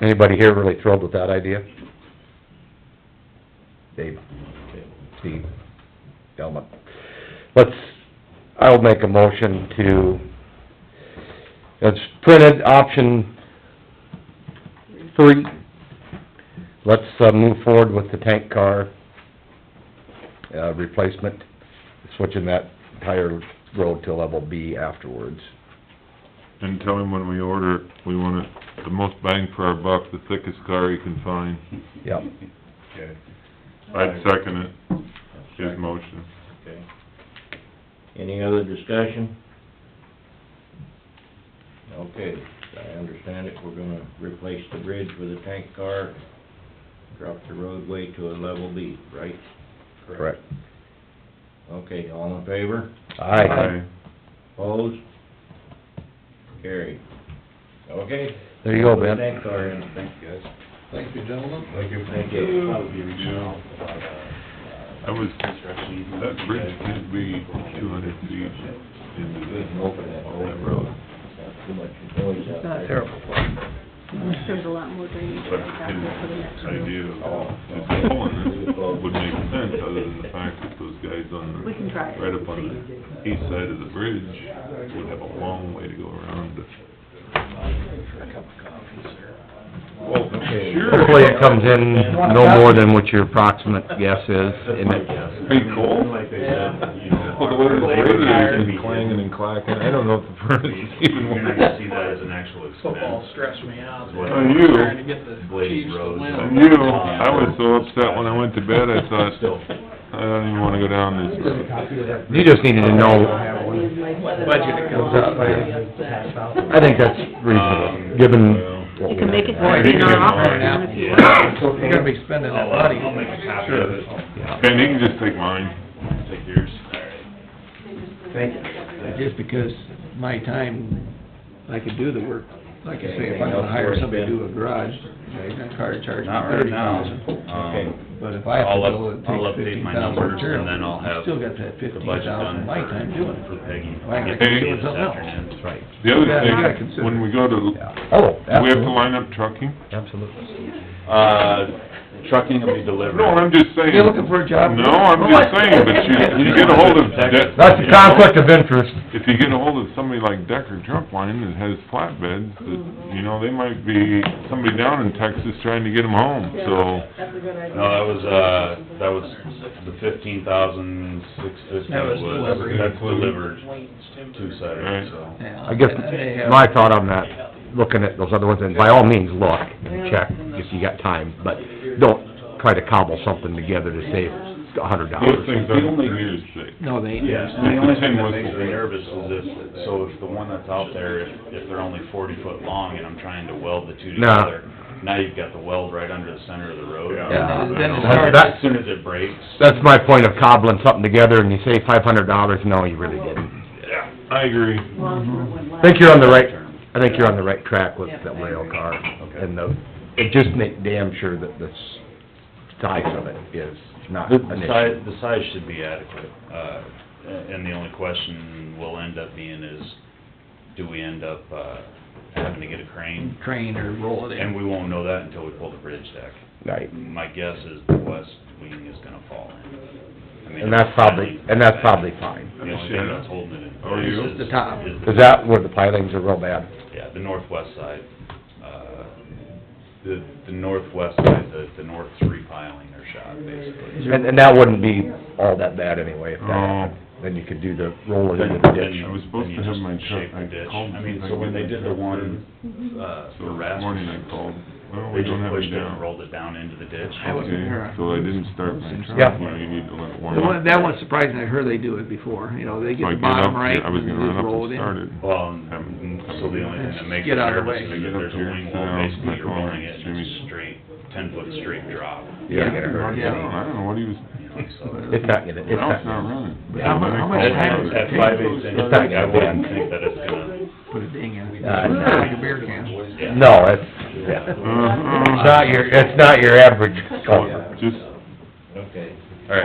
Anybody here really thrilled with that idea? Dave, Steve, Delma. I'll make a motion to, it's printed, option 3. Let's, move forward with the tank car, replacement, switching that entire road to level B afterwards. And tell him when we order it, we want it the most bang for our buck, the thickest car he can find. Yep. Okay. I'd second it, his motion. Okay. Any other discussion? Okay, I understand it, we're gonna replace the bridge with a tank car, drop the roadway to a level B, right? Correct. Okay, all in favor? Aye. Opposed? Carried. Okay. There you go, Ben. Tank car in, thank you guys. Thank you, gentlemen. Thank you. Thank you. That bridge could be 200 feet into that road. Too much noise out there. Not terrible. There's a lot more drainage But like that for the next his road. idea of just pulling it would make sense, other than the fact that those guys on We can try it. right up on the east side of the bridge would have a long way to go around. Well, sure. Hopefully it comes in no more than what your approximate guess is, and it, Are you cold? Like they said, you know, Well, the way the labor radiator's can been be- clanging and clacking, I don't know if the furnace is even You're not gonna see that as an actual expense. Football stressed me out. What- Oh, you. Trying to get the Blades Chiefs to rose. win. And you, I was so upset when I went to bed, I thought, Still. I don't even wanna go down this road. you just needed to know, Budget it comes out by. I think that's reasonable, given what You we can make it have. work in our office if you want. You're gonna be spending that money. I'll make a copy of it. Ben, you can just take mine. Take yours. Just because my time, I could do the work, like I say, if I'm gonna hire somebody to do a garage, that car charges me Not right now. $30,000. But if I have to build it, I'll it takes update my 15,000 numbers, material. and then I'll have Still got that the budget 15,000 done my time doing for it. Peggy. Why, I Get could it do this something else. afternoon. That's right. The other Yeah, you gotta thing, consider. when we go to, Oh, do we have to absolutely. line up trucking? Absolutely. Trucking will be delivered. No, I'm just saying. You looking for a job? No, I'm just saying, but you get a hold of... That's a conflict of interest. If you get a hold of somebody like Decker Truck Line that has flatbeds, that, you know, they might be somebody down in Texas trying to get them home, so... That's a good idea. No, that was the 15,650 That was delivered. that's delivered to Right. Saturday, so. Yeah. I guess They have- my thought on that, looking at those other ones, and by all means, look and check if you got time, but don't try to cobble something together to save $100. Those things aren't years thick. No, they ain't. Yeah, the only thing that makes me nervous is if the one that's out there, if they're only 40 foot long and I'm trying to weld the two No. together, now you've got the weld right under the center of the road. Yeah, then it's That's- hard. As soon as it breaks. That's my point of cobbling something together, and you save $500, no, you really didn't. I agree. I think you're on the right I think you're on the right track with Yep, the I rail agree. car. Okay. And it just make damn sure that the size of it is not The an size, issue. the size should be adequate, and the only question will end up being is, do we end up, having to get a crane? Crane or roll it in. And we won't know that until we pull the bridge deck. Right. My guess is the west wing is gonna fall in. I mean, And that's probably fine. The only thing that's holding it in How are place you? is... The top. is the- Is that where the pilings are real bad? Yeah, the northwest side, the northwest side, the north three piling are shot, basically. And that wouldn't be all that bad anyway, if that Oh. happened. Then you could do the roll it into Then- the then ditch. I was supposed then you to have just my shape truck, the I ditch. called I to mean, see if I so could when get they my did the truck one, So for this morning I Rasmus's, called, well, they we just don't have pushed it it and down. rolled it down into the ditch. I wasn't Okay, here. so I didn't start my truck, Yeah. you know, you need to let it warm up. That was surprising, I heard they do it before, you know, they So get I the get bottom up, right, I was and gonna just run up roll and it in. start it. Well, so the only thing that makes it Get out of the nervous way. is I that get up there's a here, wing sit wall, down, basically my you're phone, rolling it in Jimmy. a straight, 10-foot straight drop. Yeah, get it hurt. Yeah. I don't know what he was, You know, so... It's not gonna, it's now it's not not gonna. running. How mu- how much Then I time called does it At take? 5/8 It's not inch, gonna I wouldn't bend. think that it's gonna... Put a ding in. no. Like a beer can. No, it's, yeah. It's not your average culvert. Just, Okay,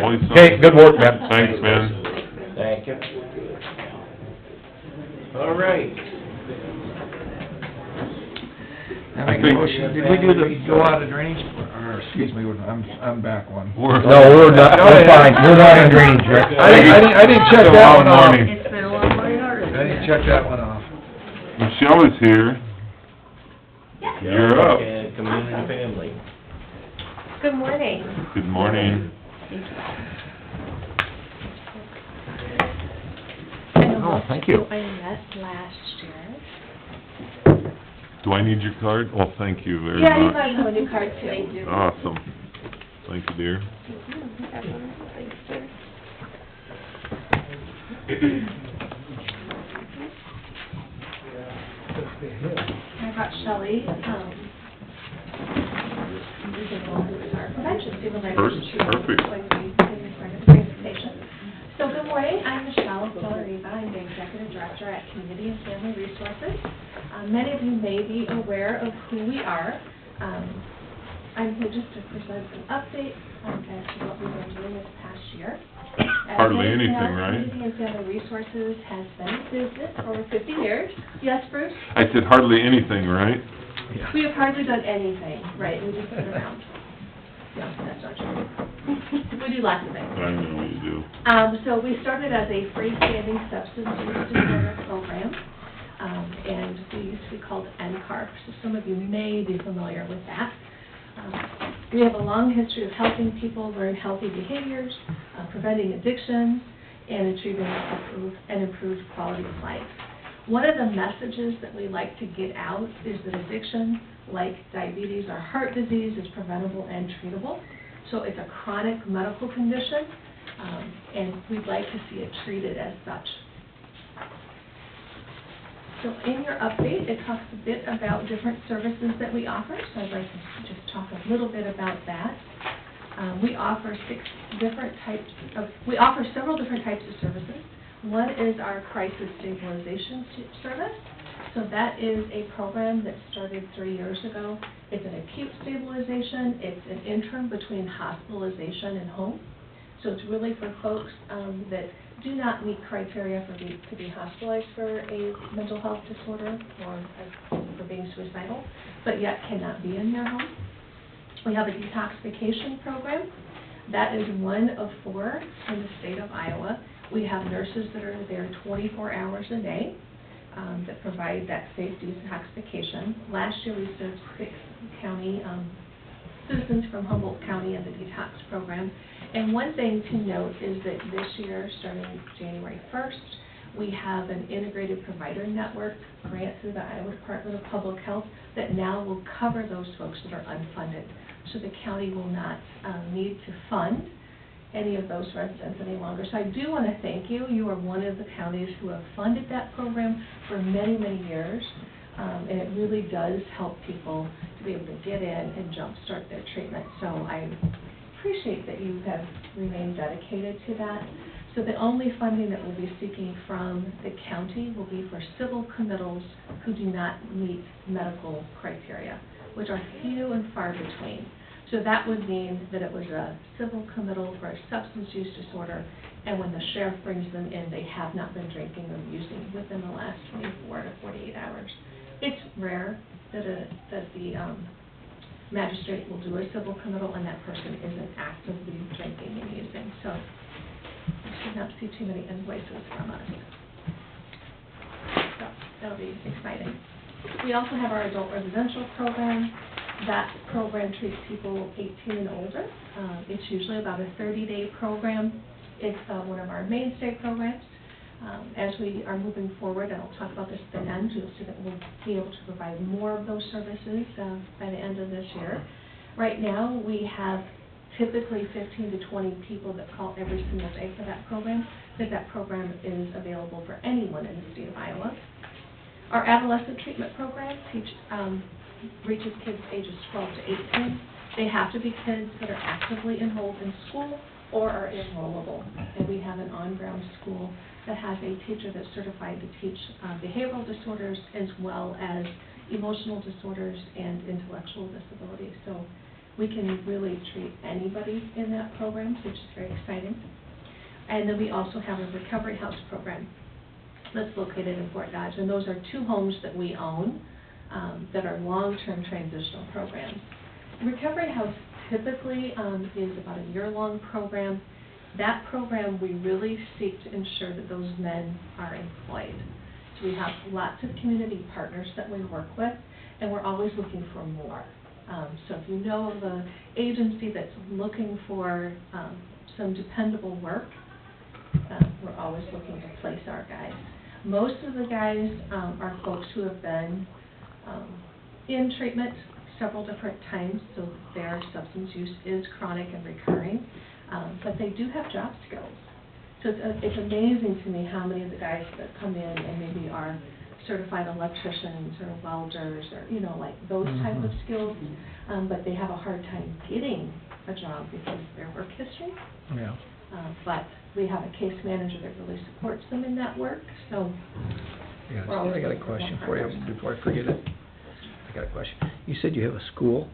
always something. Okay, good work, man. Thanks, man. thank you. All right. I make a motion, did we do the go out of drainage, or, excuse me, I'm back one. No, we're not, we're fine, we're not in drainage, Rick. I didn't check It's a that long one off. morning. It's been a long morning already. I didn't check that one off. Michelle is here. You're up. And community family. Good morning. Good morning. I know Oh, most thank of you. I met last year. Do I need your card? Oh, thank you very Yeah, you much. guys have a new card too. Awesome. Thank you, dear. Thanks, sir. I got Shelley, we can go through our prevention supervisor. Perfect. Presentation. So good morning, I'm Michelle Delariva, I'm the Executive Director at Community and Family Resources. Many of you may be aware of who we are. I'm here just to present an update as to what we've been doing this past year. Hardly As you anything, know, right? Community and Family Resources has been in business for over 50 years. Yes, Bruce? I said hardly anything, right? We have hardly done anything, right, we just sit around. No, that's not true. We do lots of things. I know you do. So we started as a freestanding substance use disorder program, and we used to be called NCARF, so some of you may be familiar with that. We have a long history of helping people learn healthy behaviors, preventing addiction, and achieving an improved quality of life. One of the messages that we like to get out is that addiction, like diabetes or heart disease, is preventable and treatable. So it's a chronic medical condition, and we'd like to see it treated as such. So in your update, it talks a bit about different services that we offer, so I'd like to just talk a little bit about that. We offer several different types of services. One is our crisis stabilization service. So that is a program that started 3 years ago. It's an acute stabilization. It's an interim between hospitalization and home. So it's really for folks that do not meet criteria to be hospitalized for a mental health disorder or for being suicidal, but yet cannot be in their home. We have a detoxification program. That is one of 4 in the state of Iowa. We have nurses that are there 24 hours a day that provide that safe detoxification. Last year we served 6 county citizens from Humboldt County in the detox program. And one thing to note is that this year, starting January 1st, we have an integrated provider network grant through the Iowa Department of Public Health that now will cover those folks that are unfunded. So the county will not need to fund any of those residents any longer. So I do want to thank you. You are one of the counties who have funded that program for many, many years. And it really does help people to be able to get in and jumpstart their treatment. So I appreciate that you have remained dedicated to that. So the only funding that we'll be seeking from the county will be for civil committals who do not meet medical criteria, which are few and far between. So that would mean that it was a civil committal for a substance use disorder, and when the sheriff brings them in, they have not been drinking or using within the last 24 to 48 hours. It's rare that the magistrate will do a civil committal and that person isn't actively drinking and using. So you should not see too many invoices from us. So that'll be exciting. We also have our adult residential program. That program treats people 18 and older. It's usually about a 30-day program. It's one of our mainstay programs. As we are moving forward, and I'll talk about this at the end, you'll see that we'll be able to provide more of those services by the end of this year. Right now, we have typically 15 to 20 people that call every single day for that program, because that program is available for anyone in the state of Iowa. Our adolescent treatment program reaches kids ages 12 to 18. They have to be kids that are actively enrolled in school or are enrollable. And we have an on-ground school that has a teacher that's certified to teach behavioral disorders as well as emotional disorders and intellectual disabilities. So we can really treat anybody in that program, which is very exciting. And then we also have a recovery house program that's located in Fort Dodge. And those are 2 homes that we own that are long-term transitional programs. Recovery house typically is about a year-long program. That program, we really seek to ensure that those men are employed. So we have lots of community partners that we work with, and we're always looking for more. So if you know of an agency that's looking for some dependable work, we're always looking to place our guys. Most of the guys are folks who have been in treatment several different times, so their substance use is chronic and recurring, but they do have job skills. So it's amazing to me how many of the guys that come in and maybe are certified electricians or welders or, you know, like those type of skills, but they have a hard time getting a job because of their work history. Yeah. But we have a case manager that really supports them in that work, so. Yeah, I got a question for you before I forget it. I got a question. You said you have a school?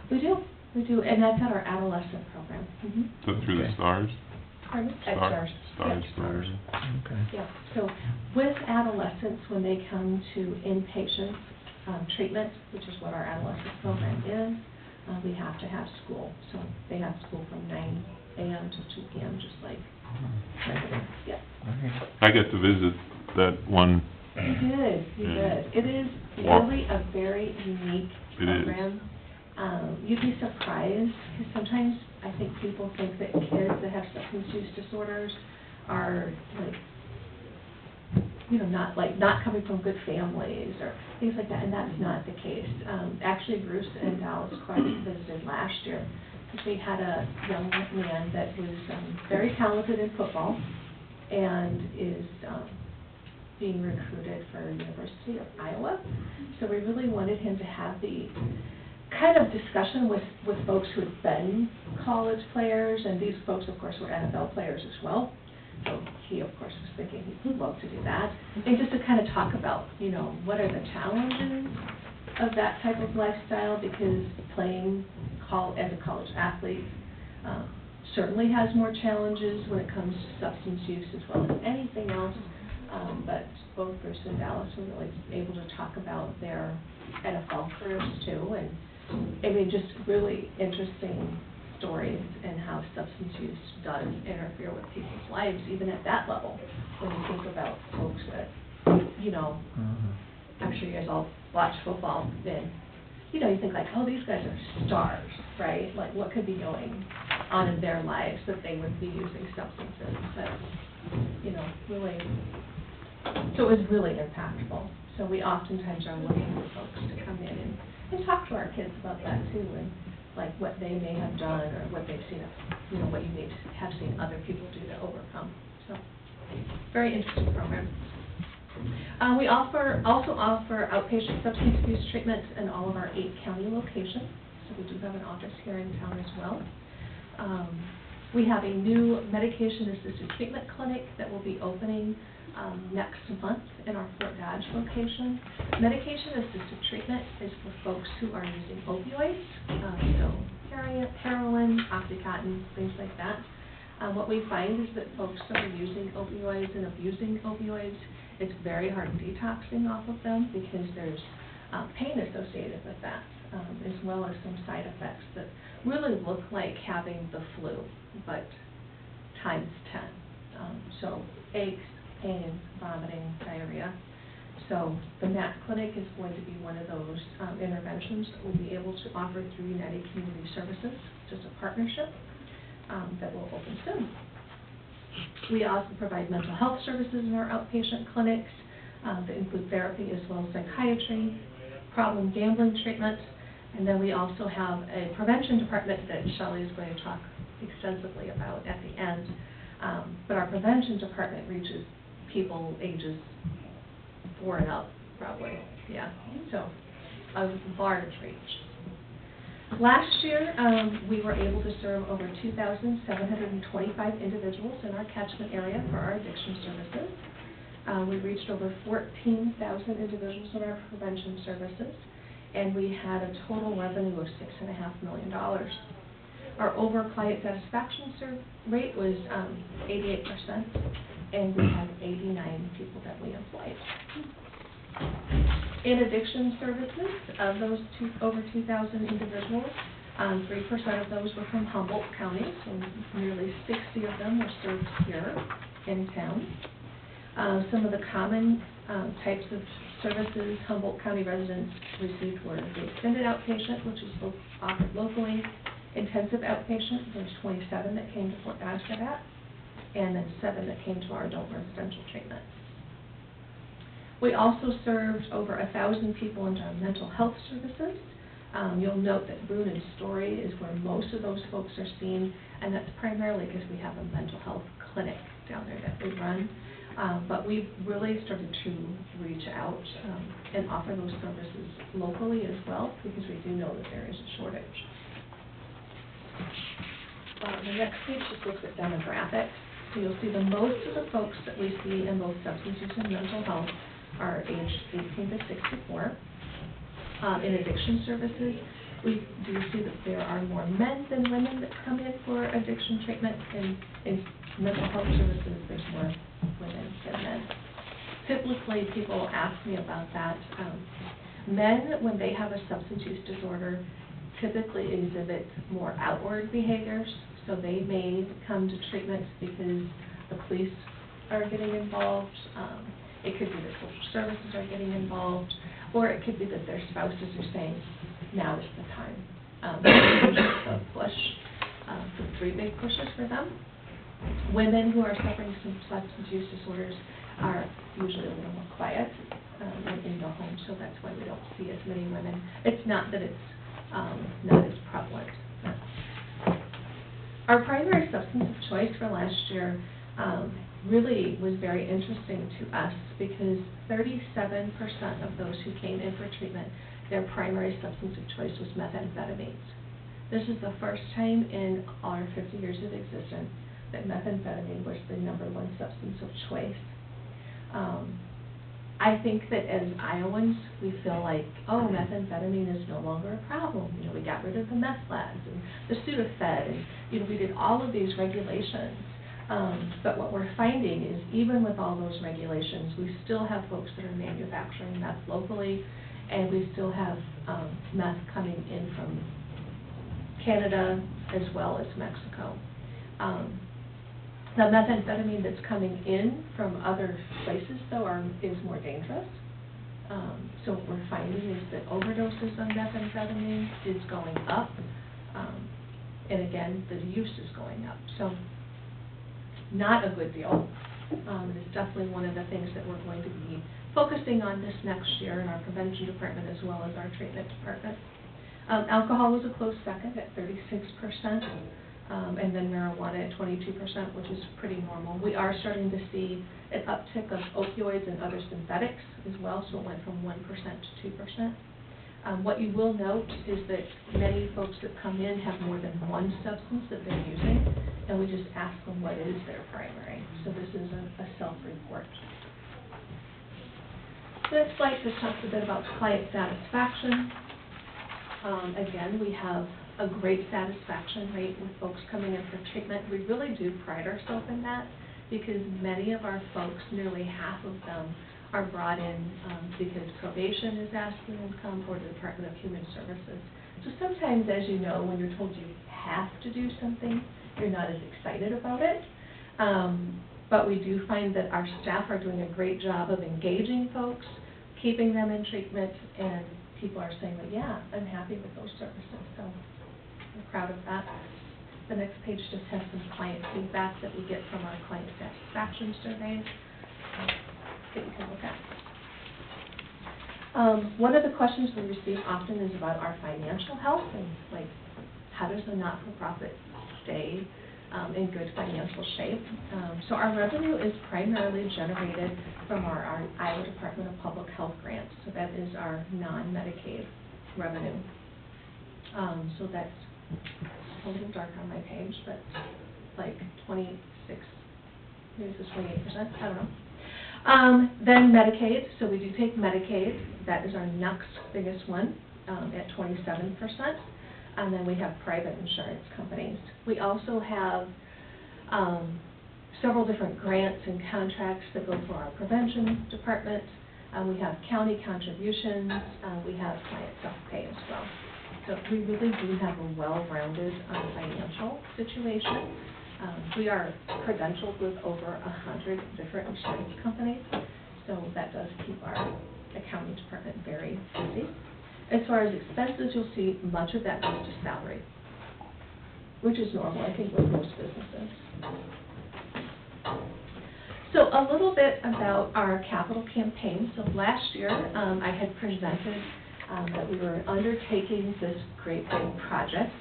We do, and that's at our adolescent program. Mm-hmm. So through the STARS? Pardon? At STARS. STARS. STARS. Okay. Yeah, so with adolescents, when they come to inpatient treatment, which is what our adolescent program is, we have to have school. So they have school from 9 a.m. to 2 p.m., just like regular. Yeah. I got to visit that one. You did. It is really a very unique program. You'd be surprised, because sometimes I think people think that kids that have substance use disorders are not coming from good families or things like that, and that's not the case. Actually, Bruce and Dallas Clark visited last year, because we had a young man that was very talented in football and is being recruited for University of Iowa. So we really wanted him to have the kind of discussion with folks who had been college players, and these folks, of course, were NFL players as well. So he, of course, was thinking he'd love to do that. And just to kind of talk about, you know, what are the challenges of that type of lifestyle, because playing as a college athlete certainly has more challenges when it comes to substance use as well as anything else. But both Bruce and Dallas were really able to talk about their NFL careers too, and I mean, just really interesting stories and how substance use does interfere with people's lives, even at that level. When you think about folks that, you know, I'm sure you guys all watch football, and, you know, you think like, oh, these guys are stars, right? Like, what could be going on in their lives that they would be using substances? But, you know, really, so it was really impactful. So we oftentimes are looking for folks to come in and talk to our kids about that too, and like what they may have done or what they've seen, you know, what you may have seen other people do to overcome. So, very interesting program. We also offer outpatient substance abuse treatment in all of our 8 county locations. So we do have an office here in town as well. We have a new medication-assisted treatment clinic that will be opening next month in our Fort Dodge location. Medication-assisted treatment is for folks who are using opioids, so heroin, Oxycontin, things like that. What we find is that folks that are using opioids and abusing opioids, it's very hard detoxing off of them because there's pain associated with that, as well as some side effects that really look like having the flu, but times 10. So aches, pain, vomiting, diarrhea. So the MAT clinic is going to be one of those interventions that we'll be able to offer through United Community Services, just a partnership that will open soon. We also provide mental health services in our outpatient clinics that include therapy as well as psychiatry, problem gambling treatment, and then we also have a prevention department that Shelley is going to talk extensively about at the end. But our prevention department reaches people ages 4 and up, probably, yeah, so a large reach. Last year, we were able to serve over 2,725 individuals in our catchment area for our addiction services. We reached over 14,000 individuals in our prevention services, and we had a total revenue of $6.5 million. Our overall client satisfaction rate was 88%, and we had 89 people that we employed. In addiction services, of those over 2,000 individuals, 3% of those were from Humboldt County, so nearly 60 of them were served here in town. Some of the common types of services Humboldt County residents received were the extended outpatient, which is offered locally, intensive outpatient, there's 27 that came to Fort Dodge for that, and then 7 that came to our adult residential treatment. We also served over 1,000 people into our mental health services. You'll note that Boone and Story is where most of those folks are seen, and that's primarily because we have a mental health clinic down there that we run. But we've really started to reach out and offer those services locally as well, because we do know that there is a shortage. The next page just looks at demographics. So you'll see the most of the folks that we see in both substance use and mental health are aged 18 to 64. In addiction services, we do see that there are more men than women that come in for addiction treatment. In mental health services, there's more women than men. Typically, people ask me about that. Men, when they have a substance use disorder, typically exhibit more outward behaviors. So they may come to treatment because the police are getting involved. It could be that social services are getting involved, or it could be that their spouses are saying, now is the time. The push, the 3 big pushes for them. Women who are suffering from substance use disorders are usually a little more quiet in the home, so that's why we don't see as many women. It's not that it's not as prevalent. Our primary substance of choice for last year really was very interesting to us, because 37% of those who came in for treatment, their primary substance of choice was methamphetamines. This is the first time in our 50 years of existence that methamphetamine was the #1 substance of choice. I think that as Iowans, we feel like, oh, methamphetamine is no longer a problem. You know, we got rid of the meth labs and the Sudafed, and, you know, we did all of these regulations. But what we're finding is, even with all those regulations, we still have folks that are manufacturing meth locally, and we still have meth coming in from Canada as well as Mexico. The methamphetamine that's coming in from other places, though, is more dangerous. So what we're finding is that overdoses on methamphetamine is going up, and again, the use is going up. So not a good deal. It is definitely one of the things that we're going to be focusing on this next year in our prevention department as well as our treatment department. Alcohol was a close second at 36%. And then marijuana at 22%, which is pretty normal. We are starting to see an uptick of opioids and other synthetics as well, so it went from 1% to 2%. What you will note is that many folks that come in have more than one substance that they're using, and we just ask them what is their primary. So this is a self-report. This slide just talks a bit about client satisfaction. Again, we have a great satisfaction rate with folks coming in for treatment. We really do pride ourselves in that because many of our folks, nearly half of them, are brought in because probation is asking them to come, or the Department of Human Services. So sometimes, as you know, when you're told you have to do something, you're not as excited about it. But we do find that our staff are doing a great job of engaging folks, keeping them in treatment, and people are saying, well, yeah, I'm happy with those services. So I'm proud of that. The next page just has some client feedback that we get from our client satisfaction surveys that you can look at. One of the questions we receive often is about our financial health and like how does a not-for-profit stay in good financial shape. So our revenue is primarily generated from our Iowa Department of Public Health grants. So that is our non-Medicaid revenue. So that's a little dark on my page, but like 26, maybe this is 28%, I don't know. Then Medicaid, so we do take Medicaid, that is our next biggest one at 27%, and then we have private insurance companies. We also have several different grants and contracts that go for our prevention department. We have county contributions, we have client self-pay as well. So we really do have a well-rounded financial situation. We are credentialed with over 100 different insurance companies, so that does keep our accounting department very busy. As far as expenses, you'll see much of that goes to salary, which is normal, I think, with most businesses. So a little bit about our capital campaign. So last year, I had presented that we were undertaking this great big project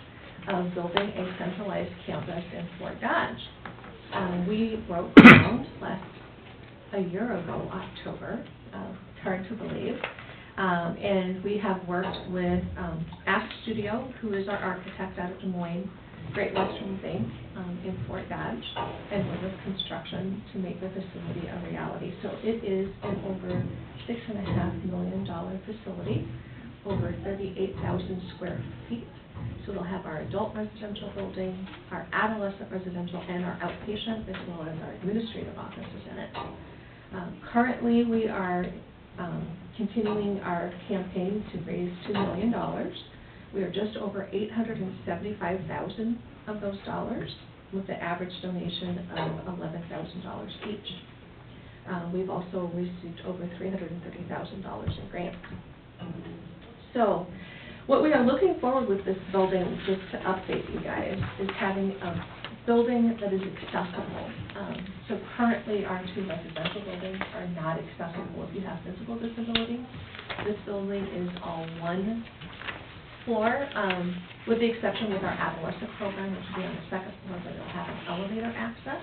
of building a centralized campus in Fort Dodge. We broke ground a year ago, October, it's hard to believe, and we have worked with Ask Studio, who is our architect out of Des Moines, Great Western Bank in Fort Dodge, and River Construction to make the facility a reality. So it is an over $6.5 million facility, over 38,000 square feet. So they'll have our adult residential building, our adolescent residential, and our outpatient, as well as our administrative offices in it. Currently, we are continuing our campaign to raise $2 million. We are just over $875,000 of those dollars, with the average donation of $11,000 each. We've also received over $330,000 in grants. So, what we are looking forward with this building, just to update you guys, is having a building that is accessible. So currently, our two residential buildings are not accessible if you have physical disabilities. This building is all one floor, with the exception with our adolescent program, which will be on the second floor, but it'll have an elevator access.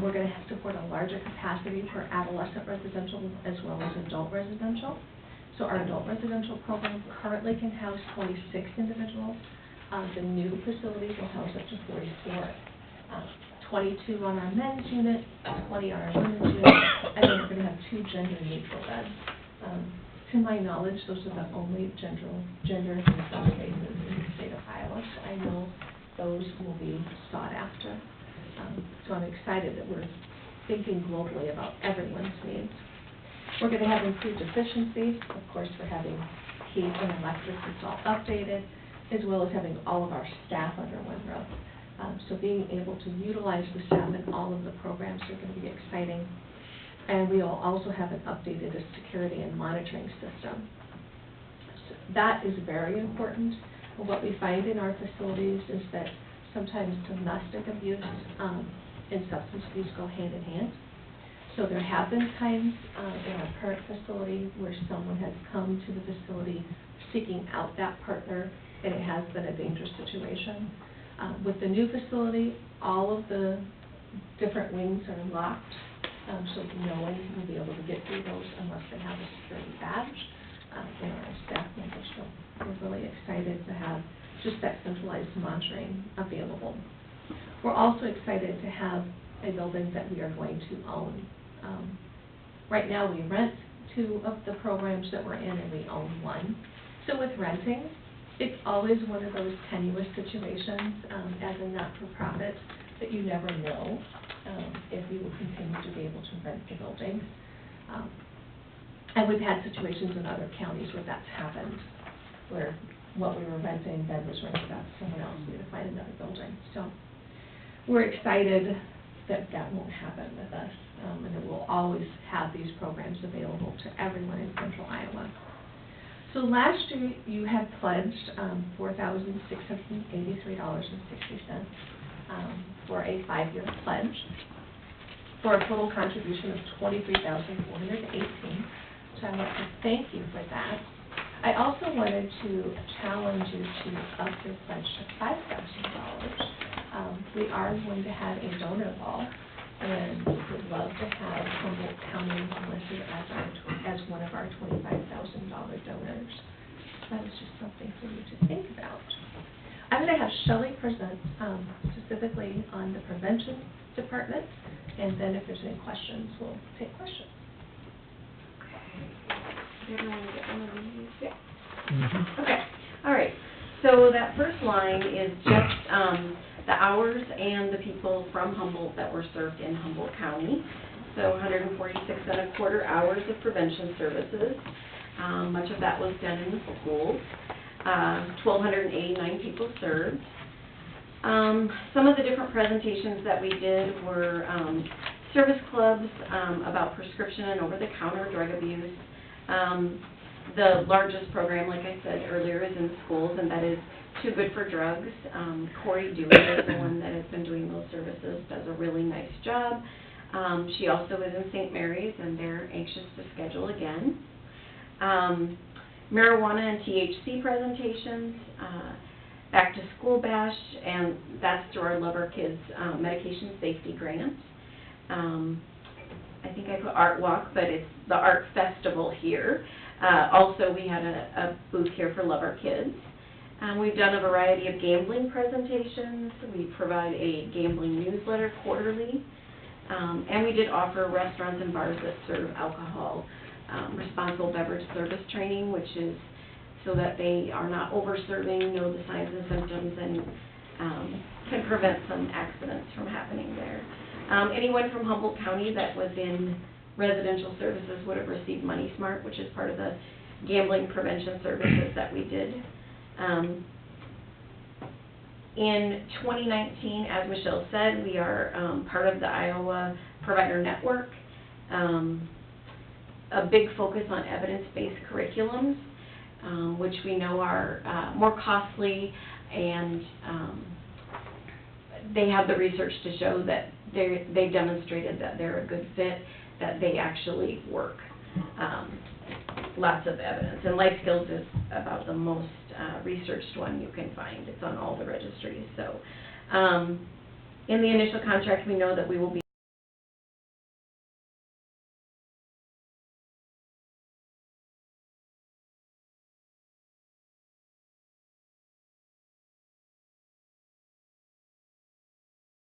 We're going to support a larger capacity for adolescent residential as well as adult residential. So our adult residential program currently can house 26 individuals. The new facility will house up to 44. 22 on our men's unit, 20 on our women's unit, and then we're going to have 2 gender-neutral beds. To my knowledge, those are the only gender-neutral spaces in the state of Iowa, so I know those will be sought after. So I'm excited that we're thinking globally about everyone's needs. We're going to have improved efficiency, of course, for having heat and electric that's all updated, as well as having all of our staff under one roof. So being able to utilize the staff in all of the programs are going to be exciting. And we will also have an updated security and monitoring system. So that is very important. What we find in our facilities is that sometimes domestic abuse and substance abuse go hand in hand. So there have been times in our current facility where someone has come to the facility seeking out that partner, and it has been a dangerous situation. With the new facility, all of the different wings are locked, so no one will be able to get through those unless they have a security badge. in our staff members. So we're really excited to have just that centralized monitoring available. We're also excited to have a building that we are going to own. Right now, we rent 2 of the programs that we're in, and we own 1. So with renting, it's always one of those tenuous situations, as a not-for-profit, that you never know if we will continue to be able to rent the buildings. And we've had situations in other counties where that's happened, where what we were renting then was rented out to someone else, we had to find another building. So we're excited that that won't happen with us, and that we'll always have these programs available to everyone in central Iowa. So last year, you had pledged $4,683.60 for a 5-year pledge, for a total contribution of $23,418. So I want to thank you for that. I also wanted to challenge you to up your pledge to $5,000. We are going to have a donor ball, and would love to have Humboldt County listed as one of our $25,000 donors. That was just something for you to think about. I'm going to have Shelley present specifically on the prevention department, and then if there's any questions, we'll take questions. Everyone get one of these? Yeah. Mm-hmm. Okay, all right. So that first line is just the hours and the people from Humboldt that were served in Humboldt County. So 146.25 hours of prevention services. Much of that was done in the schools. 1,289 people served. Some of the different presentations that we did were service clubs about prescription and over-the-counter drug abuse. The largest program, like I said earlier, is in schools, and that is Too Good for Drugs. Corey Dewey is the one that has been doing those services, does a really nice job. She also is in St. Mary's, and they're anxious to schedule again. Marijuana and THC presentations, Back to School Bash, and that's through our Love Our Kids Medication Safety Grant. I think I put Art Walk, but it's the Art Festival here. Also, we had a booth here for Love Our Kids. We've done a variety of gambling presentations. We provide a gambling newsletter quarterly. And we did offer restaurants and bars that serve alcohol responsible beverage service training, which is so that they are not over-serving, know the signs and symptoms, and can prevent some accidents from happening there. Anyone from Humboldt County that was in residential services would have received Money Smart, which is part of the gambling prevention services that we did. In 2019, as Michelle said, we are part of the Iowa Provider Network. A big focus on evidence-based curriculums, which we know are more costly, and they have the research to show that they demonstrated that they're a good fit, that they actually work. Lots of evidence. And Life Skills is about the most researched one you can find. It's on all the registries. So in the initial contract, we know that we will be